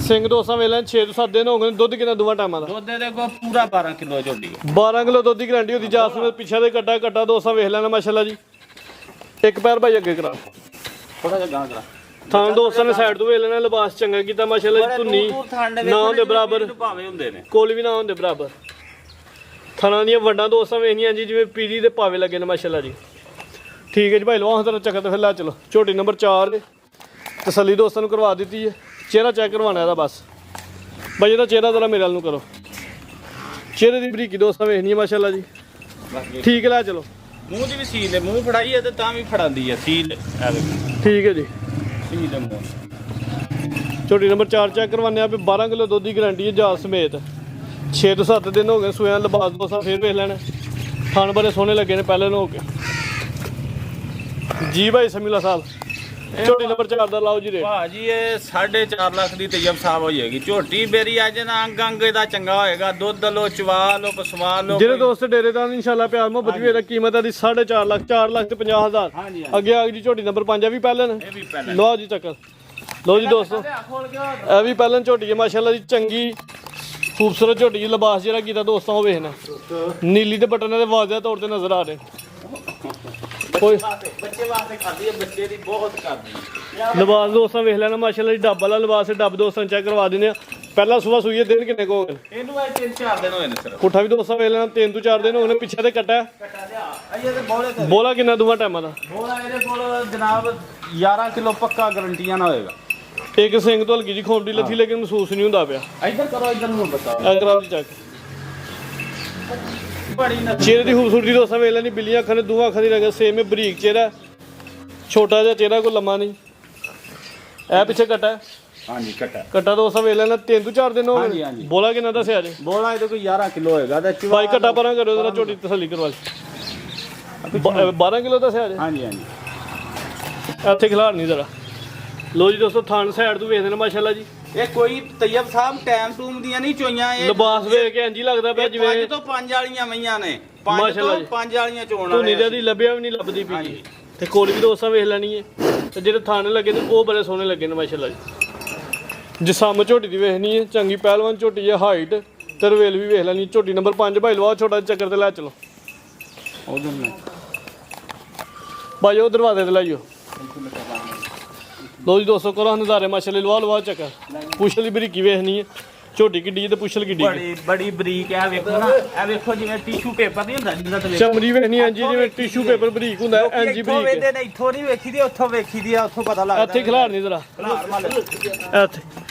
ਸਿੰਘ ਦੋਸਤਾਂ ਵੇਲੇ 6 ਤੋਂ 7 ਦਿਨ ਹੋ ਗਏ ਨੇ। ਦੁੱਧ ਕਿੰਨਾ ਦੋਵਾਂ ਟਾਈਮਾਂ ਦਾ? ਦੁੱਧ ਦੇ ਕੋ ਪੂਰਾ 12 ਕਿਲੋ ਝੋਟੀ 12 ਕਿਲੋ ਦੁੱਧ ਦੀ ਗਰੰਟੀ ਹੁੰਦੀ। ਜਾਸਮੀਨ ਪਿੱਛੇ ਦੇ ਕੱਟਾ ਦੋਸਤਾਂ ਵੇਖ ਲੈਣਾ ਮਾਸ਼ਾਅੱਲਾ ਜੀ। ਇੱਕ ਪੈਰ ਭਾਈ ਅੱਗੇ ਕਰਾ, ਥੋੜਾ ਜਿਹਾ ਗਾਂ ਕਰਾ। ਥਾਂ ਦੋਸਤਾਂ ਨੇ ਸਾਈਡ ਤੋਂ ਵੇਖ ਲੈਣਾ। ਲਿਬਾਸ ਚੰਗਾ ਕੀਤਾ ਮਾਸ਼ਾਅੱਲਾ ਜੀ। ਧੁੰਨੀ ਨਾ ਹੁੰਦੇ ਬਰਾਬਰ, ਭਾਵੇਂ ਹੁੰਦੇ ਨੇ ਕੋਲ ਵੀ ਨਾ ਹੁੰਦੇ ਬਰਾਬਰ। ਥਾਂ ਦੀਆਂ ਵੱਡਾਂ ਦੋਸਤਾਂ ਵੇਖਣੀਆਂ ਜੀ ਜਿਵੇਂ ਪੀਲੀ ਦੇ ਪਾਵੇ ਲੱਗੇ ਨੇ ਮਾਸ਼ਾਅੱਲਾ ਜੀ। ਠੀਕ ਹੈ ਜੀ ਭਾਈ ਲਓ ਹਾਂ ਤੇਰਾ ਚੱਕਰ ਤੇ ਫਿਰ ਲੈ ਚਲੋ। ਝੋਟੀ ਨੰਬਰ 4 ਤਸੱਲੀ ਦੋਸਤਾਂ ਨੂੰ ਕਰਵਾ ਦਿੱਤੀ ਹੈ। ਚਿਹਰਾ ਚੈੱਕ ਕਰਵਾਉਣਾ ਇਹਦਾ ਬਸ ਭਾਈ। ਇਹਦਾ ਚਿਹਰਾ ਜ਼ਰਾ ਮੇਰੇ ਵੱਲ ਨੂੰ ਕਰੋ। ਚਿਹਰੇ ਦੀ ਬਰੀਕੀ ਦੋਸਤਾਂ ਵੇਖਣੀ ਹੈ ਮਾਸ਼ਾਅੱਲਾ ਜੀ। ਠੀਕ ਹੈ ਲੈ ਚਲੋ। ਮੂੰਹ ਦੀ ਵੀ ਸੀਲ ਹੈ, ਮੂੰਹ ਫੜਾਈ ਹੈ ਤੇ ਤਾਂ ਵੀ ਫੜਾਉਂਦੀ ਹੈ ਸੀਲ। ਠੀਕ ਹੈ ਜੀ। ਸੀਲ ਹੈ ਮੂੰਹ। ਝੋਟੀ ਨੰਬਰ 4 ਚੈੱਕ ਕਰਵਾਉਂਦੇ ਆ ਵੀ 12 ਕਿਲੋ ਦੁੱਧ ਦੀ ਗਰੰਟੀ ਹੈ ਜਾਤ ਸਮੇਤ। 6 ਤੋਂ 7 ਦਿਨ ਹੋ ਗਏ ਸੂਆਂ। ਲਿਬਾਸ ਦੋਸਤਾਂ ਫੇਰ ਵੇਖ ਲੈਣਾ। ਖਾਣ ਬੜੇ ਸੋਹਣੇ ਲੱਗੇ ਨੇ ਪਹਿਲੇ ਨੂੰ ਹੋ ਕੇ ਜੀ ਭਾਈ ਸਮੀਲਾ ਸਾਹਿਬ। ਝੋਟੀ ਨੰਬਰ 4 ਦਾ ਲਾਓ ਜੀ ਰੇਟ। ਭਾਜੀ ਇਹ 4.5 ਲੱਖ ਦੀ ਤੈਯਬ ਸਾਹਿਬ ਹੋ ਜਾਏਗੀ ਝੋਟੀ। ਮੇਰੀ ਅੱਜ ਨਾ ਅੰਗ ਦਾ ਚੰਗਾ ਹੋਏਗਾ। ਦੁੱਧ ਲੋ, ਚਵਾ ਲੋ, ਪਸਵਾ ਲੋ। ਜਿਹੜੇ ਦੋਸਤ ਡੇਰੇ ਦਾ ਇਨਸ਼ਾਅੱਲਾ ਪਿਆਰ ਮੁਹੱਬਤ ਵੀ ਇਹਦਾ ਕੀਮਤ ਹੈ ਦੀ 4.5 ਲੱਖ, 4 ਲੱਖ ਤੇ 50,000। ਹਾਂਜੀ ਅੱਗੇ ਆ ਗਈ ਜੀ ਝੋਟੀ ਨੰਬਰ 5 ਵੀ ਪਹਿਲਾਂ ਨੇ। ਇਹ ਵੀ ਪਹਿਲਾਂ ਲਓ ਜੀ ਚੱਕਰ। ਲਓ ਜੀ ਦੋਸਤੋ ਇਹ ਵੀ ਪਹਿਲਾਂ ਝੋਟੀ ਹੈ ਮਾਸ਼ਾਅੱਲਾ ਜੀ। ਚੰਗੀ ਖੂਬਸੂਰਤ ਝੋਟੀ ਜੀ। ਲਿਬਾਸ ਜਿਹੜਾ ਕੀਤਾ ਦੋਸਤਾਂ ਉਹ ਵੇਖਣਾ। ਨੀਲੀ ਦੇ ਬਟਨਾਂ ਦੇ ਵਾਜ਼ਿਹ ਤੌਰ ਤੇ ਨਜ਼ਰ ਆ ਰਹੇ। ਕੋਈ ਬੱਚੇ ਵਾਸਤੇ ਕਰਦੀ ਹੈ, ਬੱਚੇ ਦੀ ਬਹੁਤ ਕਰਦੀ ਹੈ। ਲਿਬਾਸ ਦੋਸਤਾਂ ਵੇਖ ਲੈਣਾ ਮਾਸ਼ਾਅੱਲਾ ਜੀ। ਡੱਬ ਵਾਲਾ ਲਿਬਾਸ ਹੈ। ਡੱਬ ਦੋਸਤਾਂ ਚੈੱਕ ਕਰਵਾ ਦਿੰਦੇ ਆ। ਪਹਿਲਾਂ ਸਵੇਰ ਸੂਈਏ ਦਿਨ ਕਿੰਨੇ ਕੋ ਹੋ ਗਏ? ਇਹਨੂੰ ਅੱਜ 3-4 ਦਿਨ ਹੋਏ ਨੇ ਸਿਰਫ। ਪੁੱਠਾ ਵੀ ਦੋਸਤਾਂ ਵੇਖ ਲੈਣਾ 3 ਤੋਂ 4 ਦਿਨ ਹੋ ਗਏ ਨੇ। ਪਿੱਛੇ ਤੇ ਕੱਟਾ ਕੱਟਾ ਲਿਆ ਅਈਏ ਤੇ ਬੋਲੇ ਤੇ ਬੋਲਾ ਕਿੰਨਾ ਦੋਵਾਂ ਟਾਈਮਾਂ ਦਾ? ਬੋਲਾ ਇਹਦੇ ਕੋਲ ਜਨਾਬ 11 ਕਿਲੋ ਪੱਕਾ ਗਰੰਟੀਆਂ ਨਾ ਹੋਏਗਾ। ਇੱਕ ਸਿੰਘ ਤੋਂ ਹਲਕੀ ਜੀ ਖੋਪੜੀ ਲੱਥੀ ਲੇਕਿਨ ਮਹਿਸੂਸ ਨਹੀਂ ਹੁੰਦਾ ਪਿਆ। ਇੱਧਰ ਕਰੋ, ਇੱਧਰ ਨੂੰ ਬਤਾਓ। ਐਗਰਾ ਦੀ ਚੱਕ ਬੜੀ ਨਾ ਚਿਹਰੇ ਦੀ ਖੂਬਸੂਰਤੀ ਦੋਸਤਾਂ ਵੇਖ ਲੈਣੀ। ਬਿੱਲੀਆਂ ਅੱਖਾਂ ਨੇ, ਦੋਵਾਂ ਅੱਖਾਂ ਦੀ ਰੰਗ ਸੇਮ ਹੈ। ਬਰੀਕ ਚਿਹਰਾ, ਛੋਟਾ ਜਿਹਾ ਚਿਹਰਾ, ਕੋਈ ਲੰਮਾ ਨਹੀਂ। ਇਹ ਪਿੱਛੇ ਕੱਟਾ ਹਾਂਜੀ ਕੱਟਾ ਦੋਸਤਾਂ ਵੇਖ ਲੈਣਾ 3 ਤੋਂ 4 ਦਿਨ ਹੋ ਹਾਂਜੀ, ਗਏ। ਹਾਂਜੀ। ਬੋਲਾ ਕਿੰਨਾ ਦੱਸਿਆ ਜੇ? ਬੋਲਾ ਇਹਦੇ ਕੋਲ 11 ਕਿਲੋ ਹੋਏਗਾ ਤੇ ਚਵਾ ਭਾਈ ਕੱਟਾ ਪਰਾਂ ਕਰਿਓ ਜਰਾ ਝੋਟੀ ਤਸੱਲੀ ਕਰਵਾ ਲਈ। 12 ਕਿਲੋ ਦੱਸਿਆ ਜੇ? ਹਾਂਜੀ ਹਾਂਜੀ। ਇੱਥੇ ਖਿਲਾਰ ਨਹੀਂ ਜਰਾ। ਲੋ ਜੀ ਦੋਸਤੋ ਥਾਣ ਸਾਈਡ ਤੋਂ ਵੇਖਦੇ ਨੇ ਮਾਸ਼ਾਅੱਲਾ ਜੀ। ਇਹ ਕੋਈ ਤੈਯਬ ਸਾਹਿਬ ਟਾਈਮ ਟੂਮ ਦੀਆਂ ਨਹੀਂ ਚੋਈਆਂ। ਇਹ ਲਿਬਾਸ ਵੇਖ ਕੇ ਇੰਜ ਹੀ ਲੱਗਦਾ ਪਿਆ ਜਿਵੇਂ 5 ਤੋਂ 5 ਵਾਲੀਆਂ ਮਈਆਂ ਨੇ। 5 ਮਾਸ਼ਾਅੱਲਾ ਤੋਂ ਜੀ। 5 ਵਾਲੀਆਂ ਚੋਣ ਧੁਨੀ ਦੀ ਲੱਭਿਆ ਵੀ ਨਹੀਂ ਲੱਭਦੀ ਪਈ ਜੀ। ਤੇ ਕੋਲ ਵੀ ਦੋਸਤਾਂ ਵੇਖ ਲੈਣੀ ਹੈ। ਤੇ ਜਿਹੜੇ ਥਾਣੇ ਲੱਗੇ ਨੇ ਉਹ ਬੜੇ ਸੋਹਣੇ ਲੱਗੇ ਨੇ ਮਾਸ਼ਾਅੱਲਾ ਜੀ। ਜਿਸਮ ਝੋਟੀ ਦੀ ਵੇਖਣੀ ਹੈ। ਚੰਗੀ ਪਹਿਲਵਾਨ ਝੋਟੀ ਹੈ। ਹਾਈਟ ਤੇ ਰਵੇਲ ਵੀ ਵੇਖ ਲੈਣੀ। ਝੋਟੀ ਨੰਬਰ 5 ਭਾਈ ਲਵਾ ਛੋਟਾ ਚੱਕਰ ਤੇ ਲੈ ਚਲੋ। ਉਧਰ ਨੇ ਭਾਈ ਉਹ ਦਰਵਾਜ਼ੇ ਤੇ ਲਾਈਓ। ਲੋ ਜੀ ਦੋਸਤੋ ਕਰੋ ਨਜ਼ਾਰੇ ਮਾਸ਼ਾਅੱਲਾ। ਲਵਾ ਚੱਕਰ। ਪੁੱਛਲ ਦੀ ਬਰੀਕੀ ਵੇਖਣੀ ਹੈ। ਝੋਟੀ ਕਿੱਡੀ ਤੇ ਪੁੱਛਲ ਕਿੱਡੀ ਬੜੀ ਬਰੀਕ ਹੈ। ਵੇਖੋ ਨਾ, ਇਹ ਵੇਖੋ ਜਿਵੇਂ ਟਿਸ਼ੂ ਪੇਪਰ ਨਹੀਂ ਹੁੰਦਾ ਜਿੰਦਾ ਤੇ ਚਮੜੀ ਵੇਖਣੀ ਇੰਜ ਜਿਵੇਂ ਟਿਸ਼ੂ ਪੇਪਰ ਬਰੀਕ ਹੁੰਦਾ ਇੰਜ ਹੀ ਬਰੀਕ ਵੇਖਦੇ ਨੇ। ਇੱਥੋਂ ਨਹੀਂ ਵੇਖੀ ਦੀ, ਉੱਥੋਂ ਵੇਖੀ ਦੀ ਆ। ਉੱਥੋਂ ਪਤਾ ਲੱਗਦਾ। ਇੱਥੇ ਖਿਲਾਰ ਨਹੀਂ ਜ਼ਰਾ। ਖਲਾਰ ਮਾਲ ਇੱਥੇ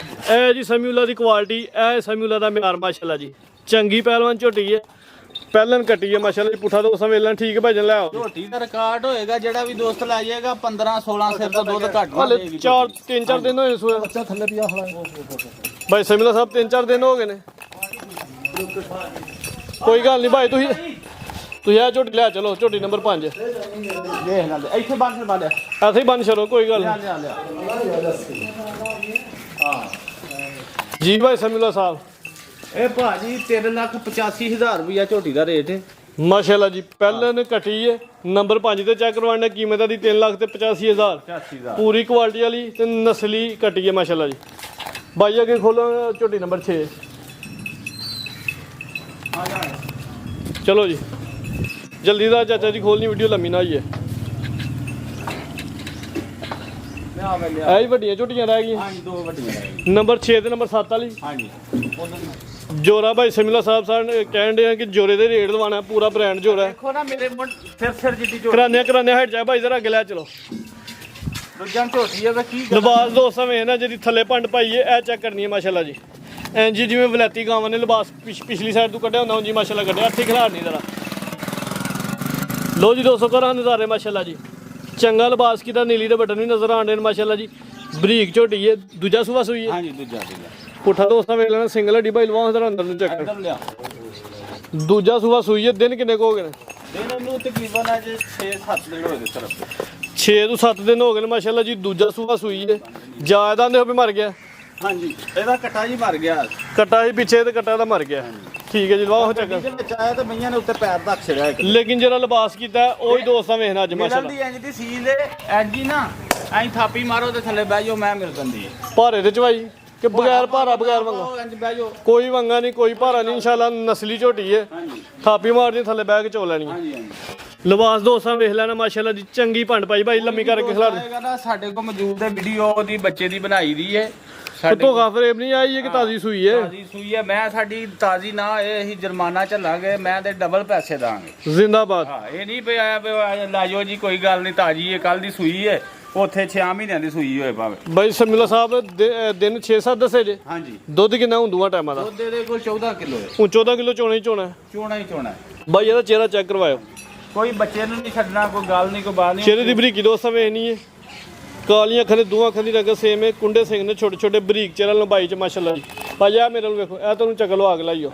ਇਹ ਜੀ ਸਮੀਉਲਾ ਦੀ ਕੁਆਲਿਟੀ। ਇਹ ਸਮੀਉਲਾ ਦਾ ਮਿਆਰ ਮਾਸ਼ਾਅੱਲਾ ਜੀ। ਚੰਗੀ ਪਹਿਲਵਾਨ ਝੋਟੀ ਹੈ। ਪਹਿਲਨ ਕੱਟੀ ਹੈ ਮਾਸ਼ਾਅੱਲਾ ਜੀ। ਪੁੱਠਾ ਦੋਸਤਾਂ ਵੇਲਣ ਠੀਕ ਭਜਨ ਲੈ ਆਓ। ਝੋਟੀ ਦਾ ਰਿਕਾਰਡ ਹੋਏਗਾ ਜਿਹੜਾ ਵੀ ਦੋਸਤ ਲੈ ਜਾਏਗਾ 15-16 ਸਿਰ ਤੋਂ ਦੁੱਧ ਘੱਟ ਨਾ ਹਲੇ ਦੇਗੀ। 3-4 ਦਿਨ ਹੋਏ ਸੂਏ। ਬੱਚਾ ਥੱਲੇ ਪਿਆ ਖੜਾ ਭਾਈ ਸਮੀਉਲਾ ਸਾਹਿਬ 3-4 ਦਿਨ ਹੋ ਗਏ ਨੇ। ਕੋਈ ਗੱਲ ਨਹੀਂ ਭਾਈ ਤੁਸੀਂ ਇਹ ਝੋਟੀ ਲੈ ਚਲੋ। ਝੋਟੀ ਨੰਬਰ 5 ਦੇਖ ਲੈਂਦੇ ਇੱਥੇ ਬੰਦ ਕਰ ਲਿਆ। ਇੱਥੇ ਹੀ ਬੰਦ ਛੱਡੋ ਕੋਈ ਗੱਲ ਨਹੀਂ। ਲਿਆ ਜੀ ਭਾਈ ਸਮੀਉਲਾ ਸਾਹਿਬ ਇਹ ਭਾਜੀ 3,85,000 ਰੁਪਇਆ ਝੋਟੀ ਦਾ ਰੇਟ ਹੈ। ਮਾਸ਼ਾਅੱਲਾ ਜੀ। ਪਹਿਲਨ ਕੱਟੀ ਹੈ। ਨੰਬਰ 5 ਤੇ ਚੈੱਕ ਕਰਵਾਉਣਾ। ਕੀਮਤ ਦੀ 3,85,000। 85,000 ਪੂਰੀ ਕੁਆਲਿਟੀ ਵਾਲੀ ਤੇ ਨਸਲੀ ਕੱਟੀ ਹੈ ਮਾਸ਼ਾਅੱਲਾ ਜੀ। ਬਾਈ ਅੱਗੇ ਖੋਲੋ ਝੋਟੀ ਨੰਬਰ 6। ਚਲੋ ਜੀ ਜਲਦੀ ਦਾ ਚਾਚਾ ਜੀ ਖੋਲਣੀ ਵੀਡੀਓ ਲੰਮੀ ਨਾ ਹੋਈ ਹੈ। ਲਿਆ ਵੇ ਲਿਆ। ਇਹ ਹੀ ਵੱਡੀਆਂ ਝੋਟੀਆਂ ਰਹਿ ਗਈਆਂ। ਹਾਂਜੀ ਦੋ ਵੱਡੀਆਂ ਰਹਿ ਗਈਆਂ। ਨੰਬਰ 6 ਤੇ ਨੰਬਰ 7 ਵਾਲੀ ਹਾਂਜੀ ਜੋਰਾ ਭਾਈ ਸਮੀਉਲਾ ਸਾਹਿਬ ਕਹਿਣ ਦੇ ਆ ਕਿ ਜੋਰੇ ਦੇ ਰੇਟ ਲਵਾਣਾ। ਪੂਰਾ ਬ੍ਰਾਂਡ ਜੋਰਾ ਹੈ। ਦੇਖੋ ਨਾ ਮੇਰੇ ਸਿਰ ਜਿੱਡੀ ਝੋਟੀ। ਕਰਾਨੇ ਹਟ ਜਾ ਭਾਈ ਜ਼ਰਾ ਅੱਗੇ ਲੈ ਚਲੋ। ਦੂਜਾ ਝੋਟੀ ਹੈ ਤਾਂ ਕੀ ਲਿਬਾਸ ਦੋਸਤਾਂ ਵੇਖ ਨਾ ਜਿਹਦੀ ਥੱਲੇ ਭੰਡ ਪਾਈ ਹੈ। ਇਹ ਚੈੱਕ ਕਰਨੀ ਹੈ ਮਾਸ਼ਾਅੱਲਾ ਜੀ। ਇੰਜ ਜਿਵੇਂ ਵਲੈਤੀ ਗਾਵਾਂ ਨੇ ਲਿਬਾਸ ਪਿਛਲੀ ਸਾਈਡ ਤੋਂ ਕੱਢਿਆ ਹੁੰਦਾ ਉਂਝ ਮਾਸ਼ਾਅੱਲਾ ਕੱਢਿਆ। ਇੱਥੇ ਖਿਲਾਰ ਨਹੀਂ ਜ਼ਰਾ। ਲੋ ਜੀ ਦੋਸਤੋ ਕਰਾਂ ਨਜ਼ਾਰੇ ਮਾਸ਼ਾਅੱਲਾ ਜੀ। ਚੰਗਾ ਲਿਬਾਸ ਕੀਤਾ। ਨੀਲੀ ਦੇ ਬਟਨ ਵੀ ਨਜ਼ਰ ਆਉਂਦੇ ਨੇ ਮਾਸ਼ਾਅੱਲਾ ਜੀ। ਬਰੀਕ ਝੋਟੀ ਹੈ। ਦੂਜਾ ਸੂਆ ਸੂਈ ਹੈ। ਹਾਂਜੀ ਦੂਜਾ ਪੁੱਠਾ ਦੋਸਤਾਂ ਵੇਖ ਲੈਣਾ। ਸਿੰਗਲ ਹੱਡੀ ਭਾਈ ਲਵਾ ਜ਼ਰਾ ਅੰਦਰ ਨੂੰ ਚੱਕ। ਇੱਧਰ ਲਿਆ। ਦੂਜਾ ਸੂਆ ਸੂਈ ਹੈ। ਦਿਨ ਕਿੰਨੇ ਕੁ ਹੋ ਗਏ ਨੇ? ਦਿਨ ਨੂੰ ਤਕਰੀਬਨ ਅੱਜ 6-7 ਦਿਨ ਹੋਏ ਨੇ ਸਿਰਫ। 6 ਤੋਂ 7 ਦਿਨ ਹੋ ਗਏ ਨੇ ਮਾਸ਼ਾਅੱਲਾ ਜੀ। ਦੂਜਾ ਸੂਆ ਸੂਈ ਹੈ। ਜ਼ਿਆਦਾ ਦੇ ਹੋ ਵੀ ਮਰ ਗਿਆ। ਹਾਂਜੀ ਇਹਦਾ ਕੱਟਾ ਜੀ ਮਰ ਗਿਆ। ਕੱਟਾ ਸੀ ਪਿੱਛੇ ਤੇ ਕੱਟਾ ਦਾ ਮਰ ਗਿਆ। ਠੀਕ ਹੈ ਜੀ ਲਵਾਓ ਚੱਕਰ ਇਹਦੇ ਵਿੱਚ ਆਇਆ ਤੇ ਮਈਆਂ ਨੇ ਉੱਤੇ ਪੈਰ ਰੱਖ ਛੜਿਆ ਇੱਕ ਲੇਕਿਨ ਜਿਹੜਾ ਲਿਬਾਸ ਕੀਤਾ ਉਹ ਹੀ ਦੋਸਤਾਂ ਵੇਖਣਾ ਅੱਜ ਮਿਲਣ ਮਾਸ਼ਾਅੱਲਾ ਦੀ ਇੰਜ ਦੀ ਸੀਲ ਇੰਜ ਹੀ ਨਾ ਐਂ ਥਾਪੀ ਮਾਰੋ ਤੇ ਥੱਲੇ ਬਹਿ ਜਾਓ ਮੈਂ ਮਿਲ ਜਾਂਦੀ ਹੈ ਭਾਰੇ ਤੇ ਚਵਾਈ ਕਿ ਬਗੈਰ ਭਾਰਾ ਬਗੈਰ ਵੰਗਾ ਇੰਜ ਬਹਿ ਜਾਓ ਕੋਈ ਵੰਗਾ ਨਹੀਂ ਕੋਈ ਭਾਰਾ ਨਹੀਂ ਇਨਸ਼ਾਅੱਲਾ ਨਸਲੀ ਝੋਟੀ ਹੈ ਹਾਂਜੀ ਥਾਪੀ ਮਾਰਨੀ ਥੱਲੇ ਬਹਿ ਕੇ ਚੋ ਲੈਣੀ ਹੈ ਹਾਂਜੀ ਹਾਂਜੀ ਲਿਬਾਸ ਦੋਸਤਾਂ ਵੇਖ ਲੈਣਾ ਮਾਸ਼ਾਅੱਲਾ ਜੀ ਚੰਗੀ ਭੰਡ ਪਾਈ ਭਾਈ ਲੰਮੀ ਕਰਕੇ ਖਿਲਾ ਦੇ ਆਏਗਾ ਨਾ ਸਾਡੇ ਕੋਲ ਮੌਜੂਦ ਹੈ ਵੀਡੀਓ ਦੀ ਬੱਚੇ ਦੀ ਬਣਾਈ ਦੀ ਹੈ ਧੋਖਾ ਫਰੇਮ ਨਹੀਂ ਆਈ ਹੈ ਕਿ ਤਾਜ਼ੀ ਸੂਈ ਹੈ ਤਾਜ਼ੀ ਸੂਈ ਹੈ ਮੈਂ ਸਾਡੀ ਤਾਜ਼ੀ ਨਾ ਇਹ ਅਸੀਂ ਜੁਰਮਾਨਾ ਝੱਲਾਂਗੇ ਮੈਂ ਤੇ ਡਬਲ ਪੈਸੇ ਦਾਂਗੇ ਜ਼ਿੰਦਾਬਾਦ ਹਾਂ ਇਹ ਨਹੀਂ ਪਿਆ ਲੈ ਜਾਓ ਜੀ ਕੋਈ ਗੱਲ ਨਹੀਂ ਤਾਜ਼ੀ ਹੈ ਕੱਲ ਦੀ ਸੂਈ ਹੈ ਉੱਥੇ 6 ਮਹੀਨਿਆਂ ਦੀ ਸੂਈ ਹੋਏ ਭਾਵੇਂ ਬਾਈ ਸਮੀਲਾ ਸਾਹਿਬ ਦਿਨ 6-7 ਦੱਸੇ ਜੇ ਹਾਂਜੀ ਦੁੱਧ ਕਿੰਨਾ ਹੁੰਦੂਆ ਟਾਈਮਾਂ ਦਾ ਦੁੱਧ ਦੇ ਕੋਲ 14 ਕਿਲੋ ਹੈ ਹੁਣ 14 ਕਿਲੋ ਚੋਣਾ ਹੀ ਚੋਣਾ ਹੈ। ਚੋਣਾ ਹੀ ਚੋਣਾ ਬਾਈ ਇਹਦਾ ਚਿਹਰਾ ਚੈੱਕ ਕਰਵਾਇਓ ਕੋਈ ਬੱਚੇ ਨੂੰ ਨਹੀਂ ਛੱਡਣਾ ਕੋਈ ਗੱਲ ਨਹੀਂ ਕੋਈ ਬਾਤ ਨਹੀਂ ਚਿਹਰੇ ਦੀ ਬਰੀਕੀ ਦੋਸਤਾਂ ਵੇਖਣੀ ਹੈ ਕਾਲੀਆਂ ਅੱਖਾਂ ਦੇ ਦੋਹਾਂ ਅੱਖਾਂ ਦੀ ਰੰਗ ਸੇਮ ਹੈ ਕੁੰਡੇ ਸਿੰਘ ਨੇ ਛੋਟੇ ਛੋਟੇ ਬਰੀਕ ਚਿਹਰਾ ਲੰਬਾਈ ਚ ਮਾਸ਼ਾਅੱਲਾ ਜੀ ਭਾਈ ਆ ਮੇਰੇ ਨੂੰ ਵੇਖੋ ਇਹ ਤੁਹਾਨੂੰ ਚੱਕ ਲਓ ਅਗ ਲਾਈਓ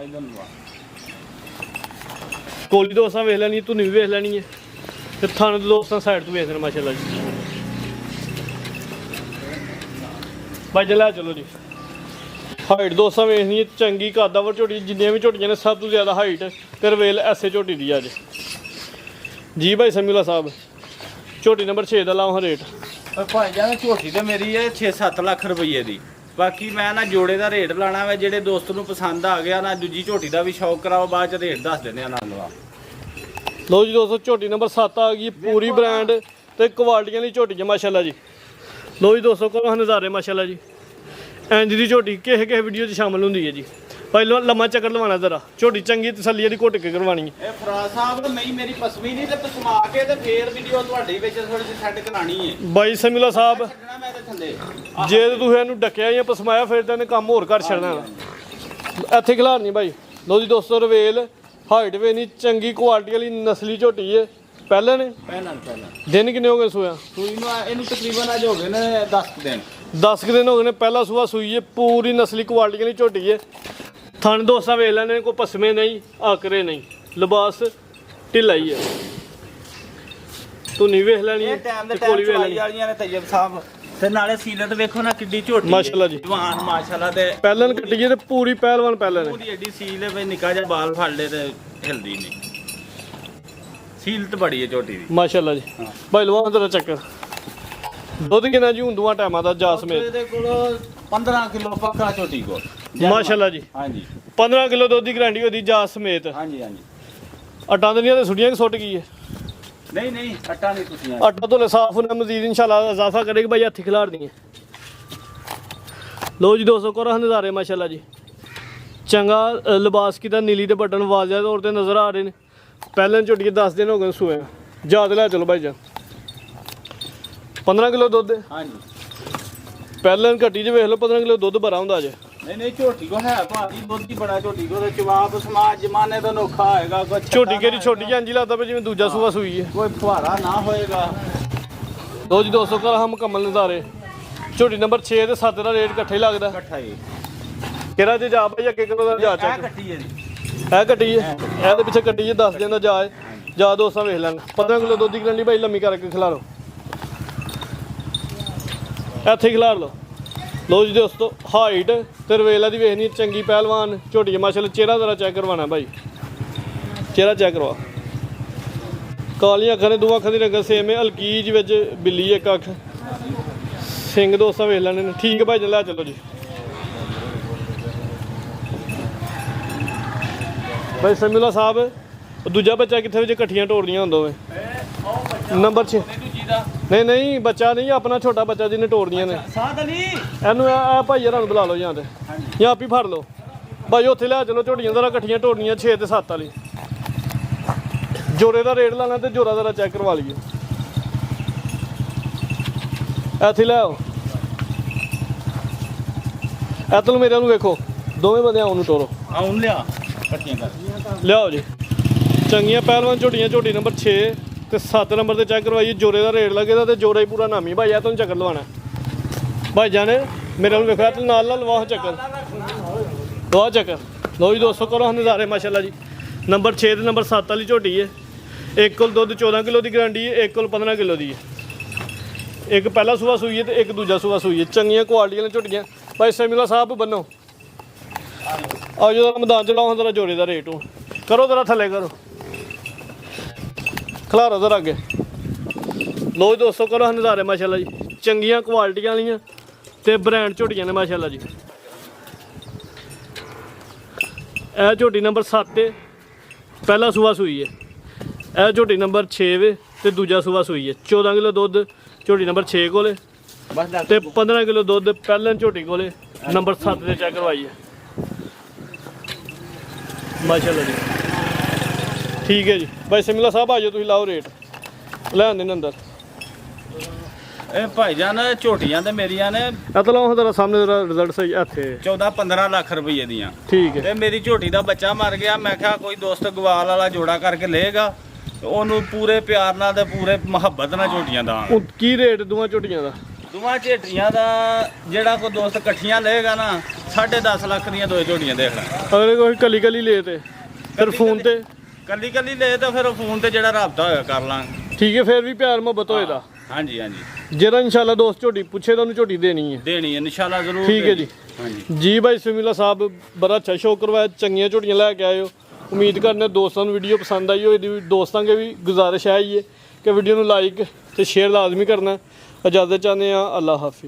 ਕੋਲੀ ਦੋਸਤਾਂ ਵੇਖ ਲੈਣੀ ਤੂੰ ਵੀ ਵੇਖ ਲੈਣੀ ਹੈ ਤੇ ਥਾਣੇ ਦੇ ਦੋਸਤਾਂ ਸਾਈਡ ਤੋਂ ਵੇਖ ਲੈਣ ਮਾਸ਼ਾਅੱਲਾ ਜੀ ਭਾਈ ਜਲਾ ਚਲੋ ਜੀ ਹਾਈਟ ਦੋਸਤਾਂ ਵੇਖਣੀ ਹੈ ਚੰਗੀ ਕਾਦਾਵਰ ਝੋਟੀ ਜਿੰਨੀਆਂ ਵੀ ਝੋਟੀਆਂ ਨੇ ਸਭ ਤੋਂ ਜ਼ਿਆਦਾ ਹਾਈਟ ਤੇ ਰਵੇਲ ਐਸੇ ਝੋਟੀ ਦੀ ਅੱਜ ਜੀ ਭਾਈ ਸਮੀਲਾ ਸਾਹਿਬ ਝੋਟੀ ਨੰਬਰ 6 ਦਾ ਲਾਓ ਰੇਟ ਭਾਈ ਜਾਨ ਝੋਟੀ ਤੇ ਮੇਰੀ ਹੈ 6-7 ਲੱਖ ਰੁਪਏ ਦੀ ਬਾਕੀ ਮੈਂ ਨਾ ਜੋੜੇ ਦਾ ਰੇਟ ਲਾਣਾ ਵਾ ਜਿਹੜੇ ਦੋਸਤ ਨੂੰ ਪਸੰਦ ਆ ਗਿਆ ਨਾ ਦੂਜੀ ਝੋਟੀ ਦਾ ਵੀ ਸ਼ੌਕ ਕਰਾਓ ਬਾਅਦ ਚ ਰੇਟ ਦੱਸ ਦਿੰਦੇ ਆ ਨਾਲ ਲਵਾ ਲੋ ਜੀ ਦੋਸਤੋ ਝੋਟੀ ਨੰਬਰ 7 ਆ ਗਈ ਪੂਰੀ ਬ੍ਰਾਂਡ ਤੇ ਕੁਆਲਟੀਆਂ ਦੀ ਝੋਟੀ ਹੈ ਮਾਸ਼ਾਅੱਲਾ ਜੀ ਲੋ ਜੀ ਦੋਸਤੋ ਕੋਲ ਨਜ਼ਾਰੇ ਮਾਸ਼ਾਅੱਲਾ ਜੀ ਇੰਜ ਦੀ ਝੋਟੀ ਕਿਸੇ ਵੀਡੀਓ 'ਚ ਸ਼ਾਮਲ ਹੁੰਦੀ ਹੈ ਜੀ ਪਹਿਲਾਂ ਲੰਮਾ ਚੱਕਰ ਲਵਾਉਣਾ ਜ਼ਰਾ ਝੋਟੀ ਚੰਗੀ ਤਸੱਲੀ ਦੀ ਘੁੱਟ ਕੇ ਕਰਵਾਉਣੀ ਹੈ ਇਹ ਫਰਾਜ਼ ਸਾਹਿਬ ਨਹੀਂ ਮੇਰੀ ਪਸਮੀ ਨਹੀਂ ਤੇ ਪਸਮਾ ਕੇ ਤੇ ਫੇਰ ਵੀਡੀਓ ਤੁਹਾਡੇ ਵਿੱਚ ਥੋੜੀ ਜਿਹੀ ਸੈੱਟ ਕਰਾਣੀ ਹੈ ਬਾਈ ਸਮੀਲਾ ਸਾਹਿਬ ਛੱਡਣਾ ਮੈਂ ਤੇ ਥੱਲੇ ਜੇ ਤੁਸੀਂ ਇਹਨੂੰ ਡੱਕਿਆ ਜਾਂ ਪਸਮਾਇਆ ਫਿਰ ਤਾਂ ਇਹਨੇ ਕੰਮ ਹੋਰ ਕਰ ਛੱਡਣਾ ਇੱਥੇ ਖਿਲਾਰ ਨਹੀਂ ਬਾਈ ਲੋ ਜੀ ਦੋਸਤੋ ਰਵੇਲ ਹਾਈਟ ਵੀ ਨਹੀਂ ਚੰਗੀ ਕੁਆਲਿਟੀ ਵਾਲੀ ਨਸਲੀ ਝੋਟੀ ਹੈ ਪਹਿਲਾਂ ਨੇ ਪਹਿਲਾਂ ਦਿਨ ਕਿੰਨੇ ਹੋ ਗਏ ਸੂਆ ਸੂਈ ਨੂੰ ਇਹਨੂੰ ਤਕਰੀਬਨ ਅੱਜ ਹੋ ਗਏ ਨੇ 10 ਦਿਨ 10 ਦਿਨ ਹੋ ਗਏ ਨੇ ਪਹਿਲਾ ਸੂਆ ਸੂਈ ਹੈ ਪੂਰੀ ਨਸਲੀ ਕੁਆਲਿਟੀ ਵਾਲੀ ਝੋਟੀ ਹੈ ਥਣ ਦੋਸਤਾਂ ਵੇਖ ਲੈਣੇ ਕੋਈ ਪਸਮੇ ਨਹੀਂ ਆਕਰੇ ਨਹੀਂ ਲਿਬਾਸ ਢਿੱਲਾ ਹੀ ਹੈ ਤੂੰ ਨਹੀਂ ਵੇਖ ਲੈਣੀ ਇਹ ਟਾਈਮ ਦੇ ਤੇ ਕੋਲੀ ਟਾਈਮ ਵੇਖ ਚਲਾਈ ਲੈਣੀ ਵਾਲੀਆਂ ਨੇ ਤੈਯਬ ਸਾਹਿਬ ਤੇ ਨਾਲੇ ਸੀਲਤ ਵੇਖੋ ਨਾ ਕਿੱਡੀ ਝੋਟੀ ਮਾਸ਼ਾਅੱਲਾ ਜੀ। ਜਵਾਨ ਮਾਸ਼ਾਅੱਲਾ ਤੇ ਪਹਿਲਨ ਕੱਟੀਏ ਤੇ ਪੂਰੀ ਪਹਿਲਵਾਨ ਪਹਿਲਨ ਹੈ ਪੂਰੀ ਐਡੀ ਸੀਲ ਹੈ ਵੀ ਨਿੱਕਾ ਜਿਹਾ ਬਾਲ ਫੜ ਲੇ ਤੇ ਹਿਲਦੀ ਨਹੀਂ ਸੀਲਤ ਬੜੀ ਹੈ ਝੋਟੀ ਦੀ ਮਾਸ਼ਾਅੱਲਾ ਜੀ ਭਾਈ ਲਵਾਂ ਤੇਰਾ ਚੱਕਰ ਦੁੱਧ ਕਿੰਨਾ ਜੀ ਹੁੰਦੂਆਂ ਟਾਈਮਾਂ ਦਾ ਜਾਸਮੇਲ ਇਹਦੇ ਕੋਲ 15 ਕਿਲੋ ਪੱਕਾ ਝੋਟੀ ਕੋਲ ਮਾਸ਼ਾਅੱਲਾ ਜੀ ਹਾਂਜੀ 15 ਕਿਲੋ ਦੁੱਧ ਦੀ ਗਰੰਟੀ ਉਹਦੀ ਜਾਸ ਸਮੇਤ ਹਾਂਜੀ ਹਾਂਜੀ ਅਟਾਂ ਦਨੀਆਂ ਤੇ ਸੁੱਡੀਆਂ ਕਿ ਸੁੱਟ ਗਈ ਹੈ ਨਹੀਂ ਨਹੀਂ ਅੱਟਾ ਨਹੀਂ ਤੁਸੀਂ ਆਟਾ ਤੋਂ ਸਾਫ ਹੋਣਾ ਮਜ਼ੀਦ ਇਨਸ਼ਾਅੱਲਾ ਇਜ਼ਾਫਾ ਕਰੇਗੀ ਭਾਈ ਹੱਥੀ ਖਿਲਾਰ ਦੀਆਂ ਲੋ ਜੀ ਦੋਸਤੋ ਕੋਰਾ ਨਜ਼ਾਰੇ ਮਾਸ਼ਾਅੱਲਾ ਜੀ ਚੰਗਾ ਲਿਬਾਸ ਕੀਤਾ ਨੀਲੀ ਦੇ ਬਟਨ ਵਾਜ਼ਿਆ ਤੌਰ ਤੇ ਨਜ਼ਰ ਆ ਰਹੇ ਨੇ ਪਹਿਲਾਂ ਝੋਟੀ 10 ਦਿਨ ਹੋ ਗਏ ਸੂਏ ਯਾਦ ਲੈ ਚਲੋ ਭਾਈ ਜਾਨ 15 ਕਿਲੋ ਦੁੱਧ ਹਾਂਜੀ ਪਹਿਲਾਂ ਘੱਟੀ 'ਚ ਵੇਖ ਲਓ 15 ਕਿਲੋ ਦੁੱਧ ਭਰਾ ਹੁੰਦਾ ਜੇ ਨਹੀਂ ਨਹੀਂ ਝੋਟੀ ਕੋ ਹੈ ਭਾਜੀ ਦੁੱਧ ਹੀ ਬੜਾ ਝੋਟੀ ਕੋ ਤੇ ਜਵਾਬ ਸਮਾਜ ਜਮਾਨੇ ਦਾ ਨੋਖਾ ਹੋਏਗਾ ਕੋਈ ਝੋਟੀ ਕਿਹੜੀ ਛੋਟੀ ਜਾਂਜੀ ਲੱਗਦਾ ਪਿਆ ਜਿਵੇਂ ਦੂਜਾ ਸੂਆ ਸੂਈ ਹੈ ਕੋਈ ਫੁਹਾਰਾ ਨਾ ਹੋਏਗਾ ਲੋ ਜੀ ਦੋਸਤੋ ਕੋਰਾ ਮੁਕੰਮਲ ਨਜ਼ਾਰੇ ਝੋਟੀ ਨੰਬਰ 6 ਤੇ 7 ਦਾ ਰੇਟ ਇਕੱਠੇ ਹੀ ਲੱਗਦਾ ਇਕੱਠਾ ਹੀ ਕਿਹੜਾ ਜੇ ਜਾ ਭਾਈ ਅੱਗੇ ਕਿਲੋ ਦਾ ਜਾ ਇਹ ਚੱਕ ਕੱਟੀ ਹੈ ਜੀ ਇਹ ਕੱਟੀ ਹੈ ਇਹਦੇ ਪਿੱਛੇ ਕੱਟੀ ਹੈ 10 ਦਿਨ ਦਾ ਜਾ ਹੈ ਜਾ ਦੋਸਤਾਂ ਵੇਖ ਲੈਣ 15 ਕਿਲੋ ਦੁੱਧ ਦੀ ਗਰੰਟੀ ਭਾਈ ਲੰਮੀ ਕਰਕੇ ਖਿਲਾ ਲਓ ਇੱਥੇ ਖਿਲਾਰ ਲਓ ਲੋ ਜੀ ਦੋਸਤੋ ਹਾਈਟ ਤੇ ਰਵੇਲਾ ਦੀ ਵੇਖਣੀ ਚੰਗੀ ਪਹਿਲਵਾਨ ਝੋਟੀ ਮਾਸ਼ਾਅੱਲਾ ਚਿਹਰਾ ਜ਼ਰਾ ਚੈੱਕ ਕਰਵਾਉਣਾ ਭਾਈ ਚਿਹਰਾ ਚੈੱਕ ਕਰਵਾ ਕਾਲੀਆਂ ਅੱਖਾਂ ਨੇ ਦੋ ਅੱਖਾਂ ਦੀ ਰੰਗ ਸੇਮ ਹੈ ਹਲਕੀਜ ਵਿੱਚ ਬਿੱਲੀ ਇੱਕ ਅੱਖ ਸਿੰਘ ਦੋਸਤਾਂ ਵੇਖ ਲੈਣੇ ਨੇ ਠੀਕ ਹੈ ਭਾਈ ਲੈ ਚਲੋ ਜੀ ਭਾਈ ਸਮੀਲਾ ਸਾਹਿਬ ਦੂਜਾ ਬੱਚਾ ਕਿੱਥੇ ਵਿੱਚ ਇਕੱਠੀਆਂ ਟੋਰਨੀਆਂ ਹੁੰਦਾ ਹੋਵੇ ਨੰਬਰ 6 ਨਹੀਂ ਨਹੀਂ ਬੱਚਾ ਨਹੀਂ ਆਪਣਾ ਛੋਟਾ ਬੱਚਾ ਜਿਹਨੇ ਟੋਰਨੀਆਂ ਨੇ ਸਾਦ ਅਲੀ ਇਹਨੂੰ ਆ ਭਾਈ ਜਰਾਂ ਨੂੰ ਬੁਲਾ ਲਓ ਜਾਂ ਤੇ ਜਾਂ ਆਪ ਹੀ ਫੜ ਲਓ ਭਾਈ ਉੱਥੇ ਲੈ ਚਲੋ ਝੋਟੀਆਂ ਜ਼ਰਾ ਇਕੱਠੀਆਂ ਟੋਰਨੀਆਂ 6 ਤੇ 7 ਵਾਲੀ ਜੋੜੇ ਦਾ ਰੇਟ ਲਾਣਾ ਤੇ ਜੋੜਾ ਜ਼ਰਾ ਚੈੱਕ ਕਰਵਾ ਲਈਏ ਇੱਥੇ ਲੈ ਆਓ ਇੱਥੇ ਨੂੰ ਮੇਰੇ ਨੂੰ ਵੇਖੋ ਦੋਵੇਂ ਬੰਦੇ ਆਉਣ ਨੂੰ ਟੋਰੋ ਆਉਣ ਲਿਆ ਕੱਟੀਆਂ ਕਰ ਲਿਆਓ ਜੀ ਚੰਗੀਆਂ ਪਹਿਲਵਾਨ ਝੋਟੀਆਂ ਝੋਟੀ ਨੰਬਰ 6 ਤੇ 7 ਨੰਬਰ ਤੇ ਚੈੱਕ ਕਰਵਾਈਏ ਜੋਰੇ ਦਾ ਰੇਟ ਲੱਗੇਦਾ ਤੇ ਜੋਰਾ ਹੀ ਪੂਰਾ ਨਾਮੀ ਭਾਈ ਆ ਤੁਹਾਨੂੰ ਚੱਕਰ ਲਵਾਉਣਾ ਭਾਈ ਜਾਨੇ ਮੇਰੇ ਨੂੰ ਵੇਖਿਆ ਤੇ ਨਾਲ ਨਾਲ ਲਵਾਓ ਚੱਕਰ ਲਵਾਓ ਚੱਕਰ ਲੋ ਜੀ ਦੋਸਤੋ ਕਰੋ ਨਜ਼ਾਰੇ ਮਾਸ਼ਾਅੱਲਾ ਜੀ ਨੰਬਰ 6 ਤੇ ਨੰਬਰ 7 ਵਾਲੀ ਝੋਟੀ ਹੈ ਇੱਕ ਕੋਲ ਦੁੱਧ 14 ਕਿਲੋ ਦੀ ਗਰੰਟੀ ਹੈ ਇੱਕ ਕੋਲ 15 ਕਿਲੋ ਦੀ ਹੈ ਇੱਕ ਪਹਿਲਾ ਸੂਆ ਸੂਈ ਹੈ ਤੇ ਇੱਕ ਦੂਜਾ ਸੂਆ ਸੂਈ ਹੈ ਚੰਗੀਆਂ ਕੁਆਲਿਟੀ ਵਾਲੀਆਂ ਝੋਟੀਆਂ ਭਾਈ ਸਮੀਲਾ ਸਾਹਿਬ ਬੰਨੋ ਆ ਜਦੋਂ ਮੈਦਾਨ ਚੜਾਓ ਤੇਰਾ ਜੋੜੇ ਦਾ ਰੇਟ ਹੋ ਕਰੋ ਤੇਰਾ ਥੱਲੇ ਕਰੋ ਖਲਾਰੋ ਤੇਰਾ ਅੱਗੇ ਲੋ ਦੋਸਤੋ ਕਰੋ ਨਜ਼ਾਰੇ ਮਾਸ਼ਾਅੱਲਾ ਜੀ ਚੰਗੀਆਂ ਕੁਆਲਿਟੀਆਂ ਵਾਲੀਆਂ ਤੇ ਬ੍ਰਾਂਡ ਝੋਟੀਆਂ ਨੇ ਮਾਸ਼ਾਅੱਲਾ ਜੀ। ਇਹ ਝੋਟੀ ਨੰਬਰ 7 ਹੈ ਪਹਿਲਾ ਸੂਆ ਸੂਈ ਹੈ। ਇਹ ਝੋਟੀ ਨੰਬਰ 6 ਵੇ ਤੇ ਦੂਜਾ ਸੂਆ ਸੂਈ ਹੈ। 14 ਕਿਲੋ ਦੁੱਧ ਝੋਟੀ ਨੰਬਰ 6 ਕੋਲੇ ਤੇ 15 ਕਿਲੋ ਦੁੱਧ ਪਹਿਲਾਂ ਝੋਟੀ ਕੋਲੇ ਨੰਬਰ 7 ਤੇ ਚੈੱਕ ਕਰਵਾਈ ਹੈ ਮਾਸ਼ਾਅੱਲਾ ਜੀ। ਠੀਕ ਹੈ ਜੀ ਬਾਈ ਸਿਮਲਾ ਸਾਹਿਬ ਆ ਜਾਓ ਤੁਸੀਂ ਲਾਓ ਰੇਟ ਲੈ ਆਂਦੇ ਨੇ ਅੰਦਰ। ਇਹ ਭਾਈਜਾਨ ਝੋਟੀਆਂ ਤੇ ਮੇਰੀਆਂ ਨੇ ਅਤਲਾ ਤੇਰਾ ਸਾਹਮਣੇ ਤੇਰਾ ਰਿਜ਼ਲਟ ਸਹੀ ਇੱਥੇ 14-15 ਲੱਖ ਰੁਪਏ ਦੀਆਂ। ਠੀਕ ਹੈ ਤੇ ਮੇਰੀ ਝੋਟੀ ਦਾ ਬੱਚਾ ਮਰ ਗਿਆ, ਮੈਂ ਕਿਹਾ ਕੋਈ ਦੋਸਤ ਗਵਾਲ ਵਾਲਾ ਜੋੜਾ ਕਰਕੇ ਲਏਗਾ ਉਹਨੂੰ ਪੂਰੇ ਪਿਆਰ ਨਾਲ ਤੇ ਪੂਰੇ ਮੁਹੱਬਤ ਨਾਲ ਝੋਟੀਆਂ ਦਾ। ਉਹ ਕੀ ਰੇਟ ਦੋਵਾਂ ਝੋਟੀਆਂ ਦਾ? ਦੋਵਾਂ ਝੋਟੀਆਂ ਦਾ ਜਿਹੜਾ ਕੋਈ ਦੋਸਤ ਇਕੱਠੀਆਂ ਲਏਗਾ ਨਾ 10.5 ਲੱਖ ਦੀਆਂ ਦੋ ਝੋਟੀਆਂ ਦੇਖ ਲੈ। ਅਗਲੇ ਕੋਈ ਕੱਲੀ ਕੱਲੀ ਲੇ ਤੇ ਫਿਰ ਫੋਨ ਤੇ ਕੱਲੀ ਕੱਲੀ ਲੈ ਤਾਂ ਫਿਰ ਫੋਨ ਤੇ ਜਿਹੜਾ ਰਾਬਤਾ ਹੋਇਆ ਕਰ ਲਾਂਗੇ। ਠੀਕ ਹੈ ਫਿਰ ਵੀ ਪਿਆਰ ਮੁਹੱਬਤ ਹੋਏਦਾ। ਹਾਂਜੀ ਹਾਂਜੀ ਜਿਹੜਾ ਇਨਸ਼ਾਅੱਲਾ ਦੋਸਤ ਝੋਟੀ ਪੁੱਛੇ ਤਾਂ ਉਹਨੂੰ ਝੋਟੀ ਦੇਣੀ ਹੈ। ਦੇਣੀ ਹੈ ਇਨਸ਼ਾਅੱਲਾ ਜ਼ਰੂਰ। ਠੀਕ ਹੈ ਜੀ। ਹਾਂਜੀ ਜੀ ਭਾਈ ਸਿਮਲਾ ਸਾਹਿਬ ਬੜਾ ਅੱਛਾ ਸ਼ੋਅ ਕਰਵਾਇਆ, ਚੰਗੀਆਂ ਝੋਟੀਆਂ ਲੈ ਕੇ ਆਏ ਹੋ। ਉਮੀਦ ਕਰਨੇ ਦੋਸਤਾਂ ਨੂੰ ਵੀਡੀਓ ਪਸੰਦ ਆਈ ਹੋ। ਇਹਦੀ ਦੋਸਤਾਂ ਕੇ ਵੀ ਗੁਜ਼ਾਰਿਸ਼ ਹੈ ਹੀ ਹੈ ਕਿ ਵੀਡੀਓ ਨੂੰ ਲਾਈਕ ਤੇ ਸ਼ੇਅਰ ਲਾਜ਼ਮੀ ਕਰਨਾ। ਇਜਾਜ਼ਤ ਚਾਹੁੰਦੇ ਹਾਂ। ਅੱਲਾ ਹਾਫਿਜ਼।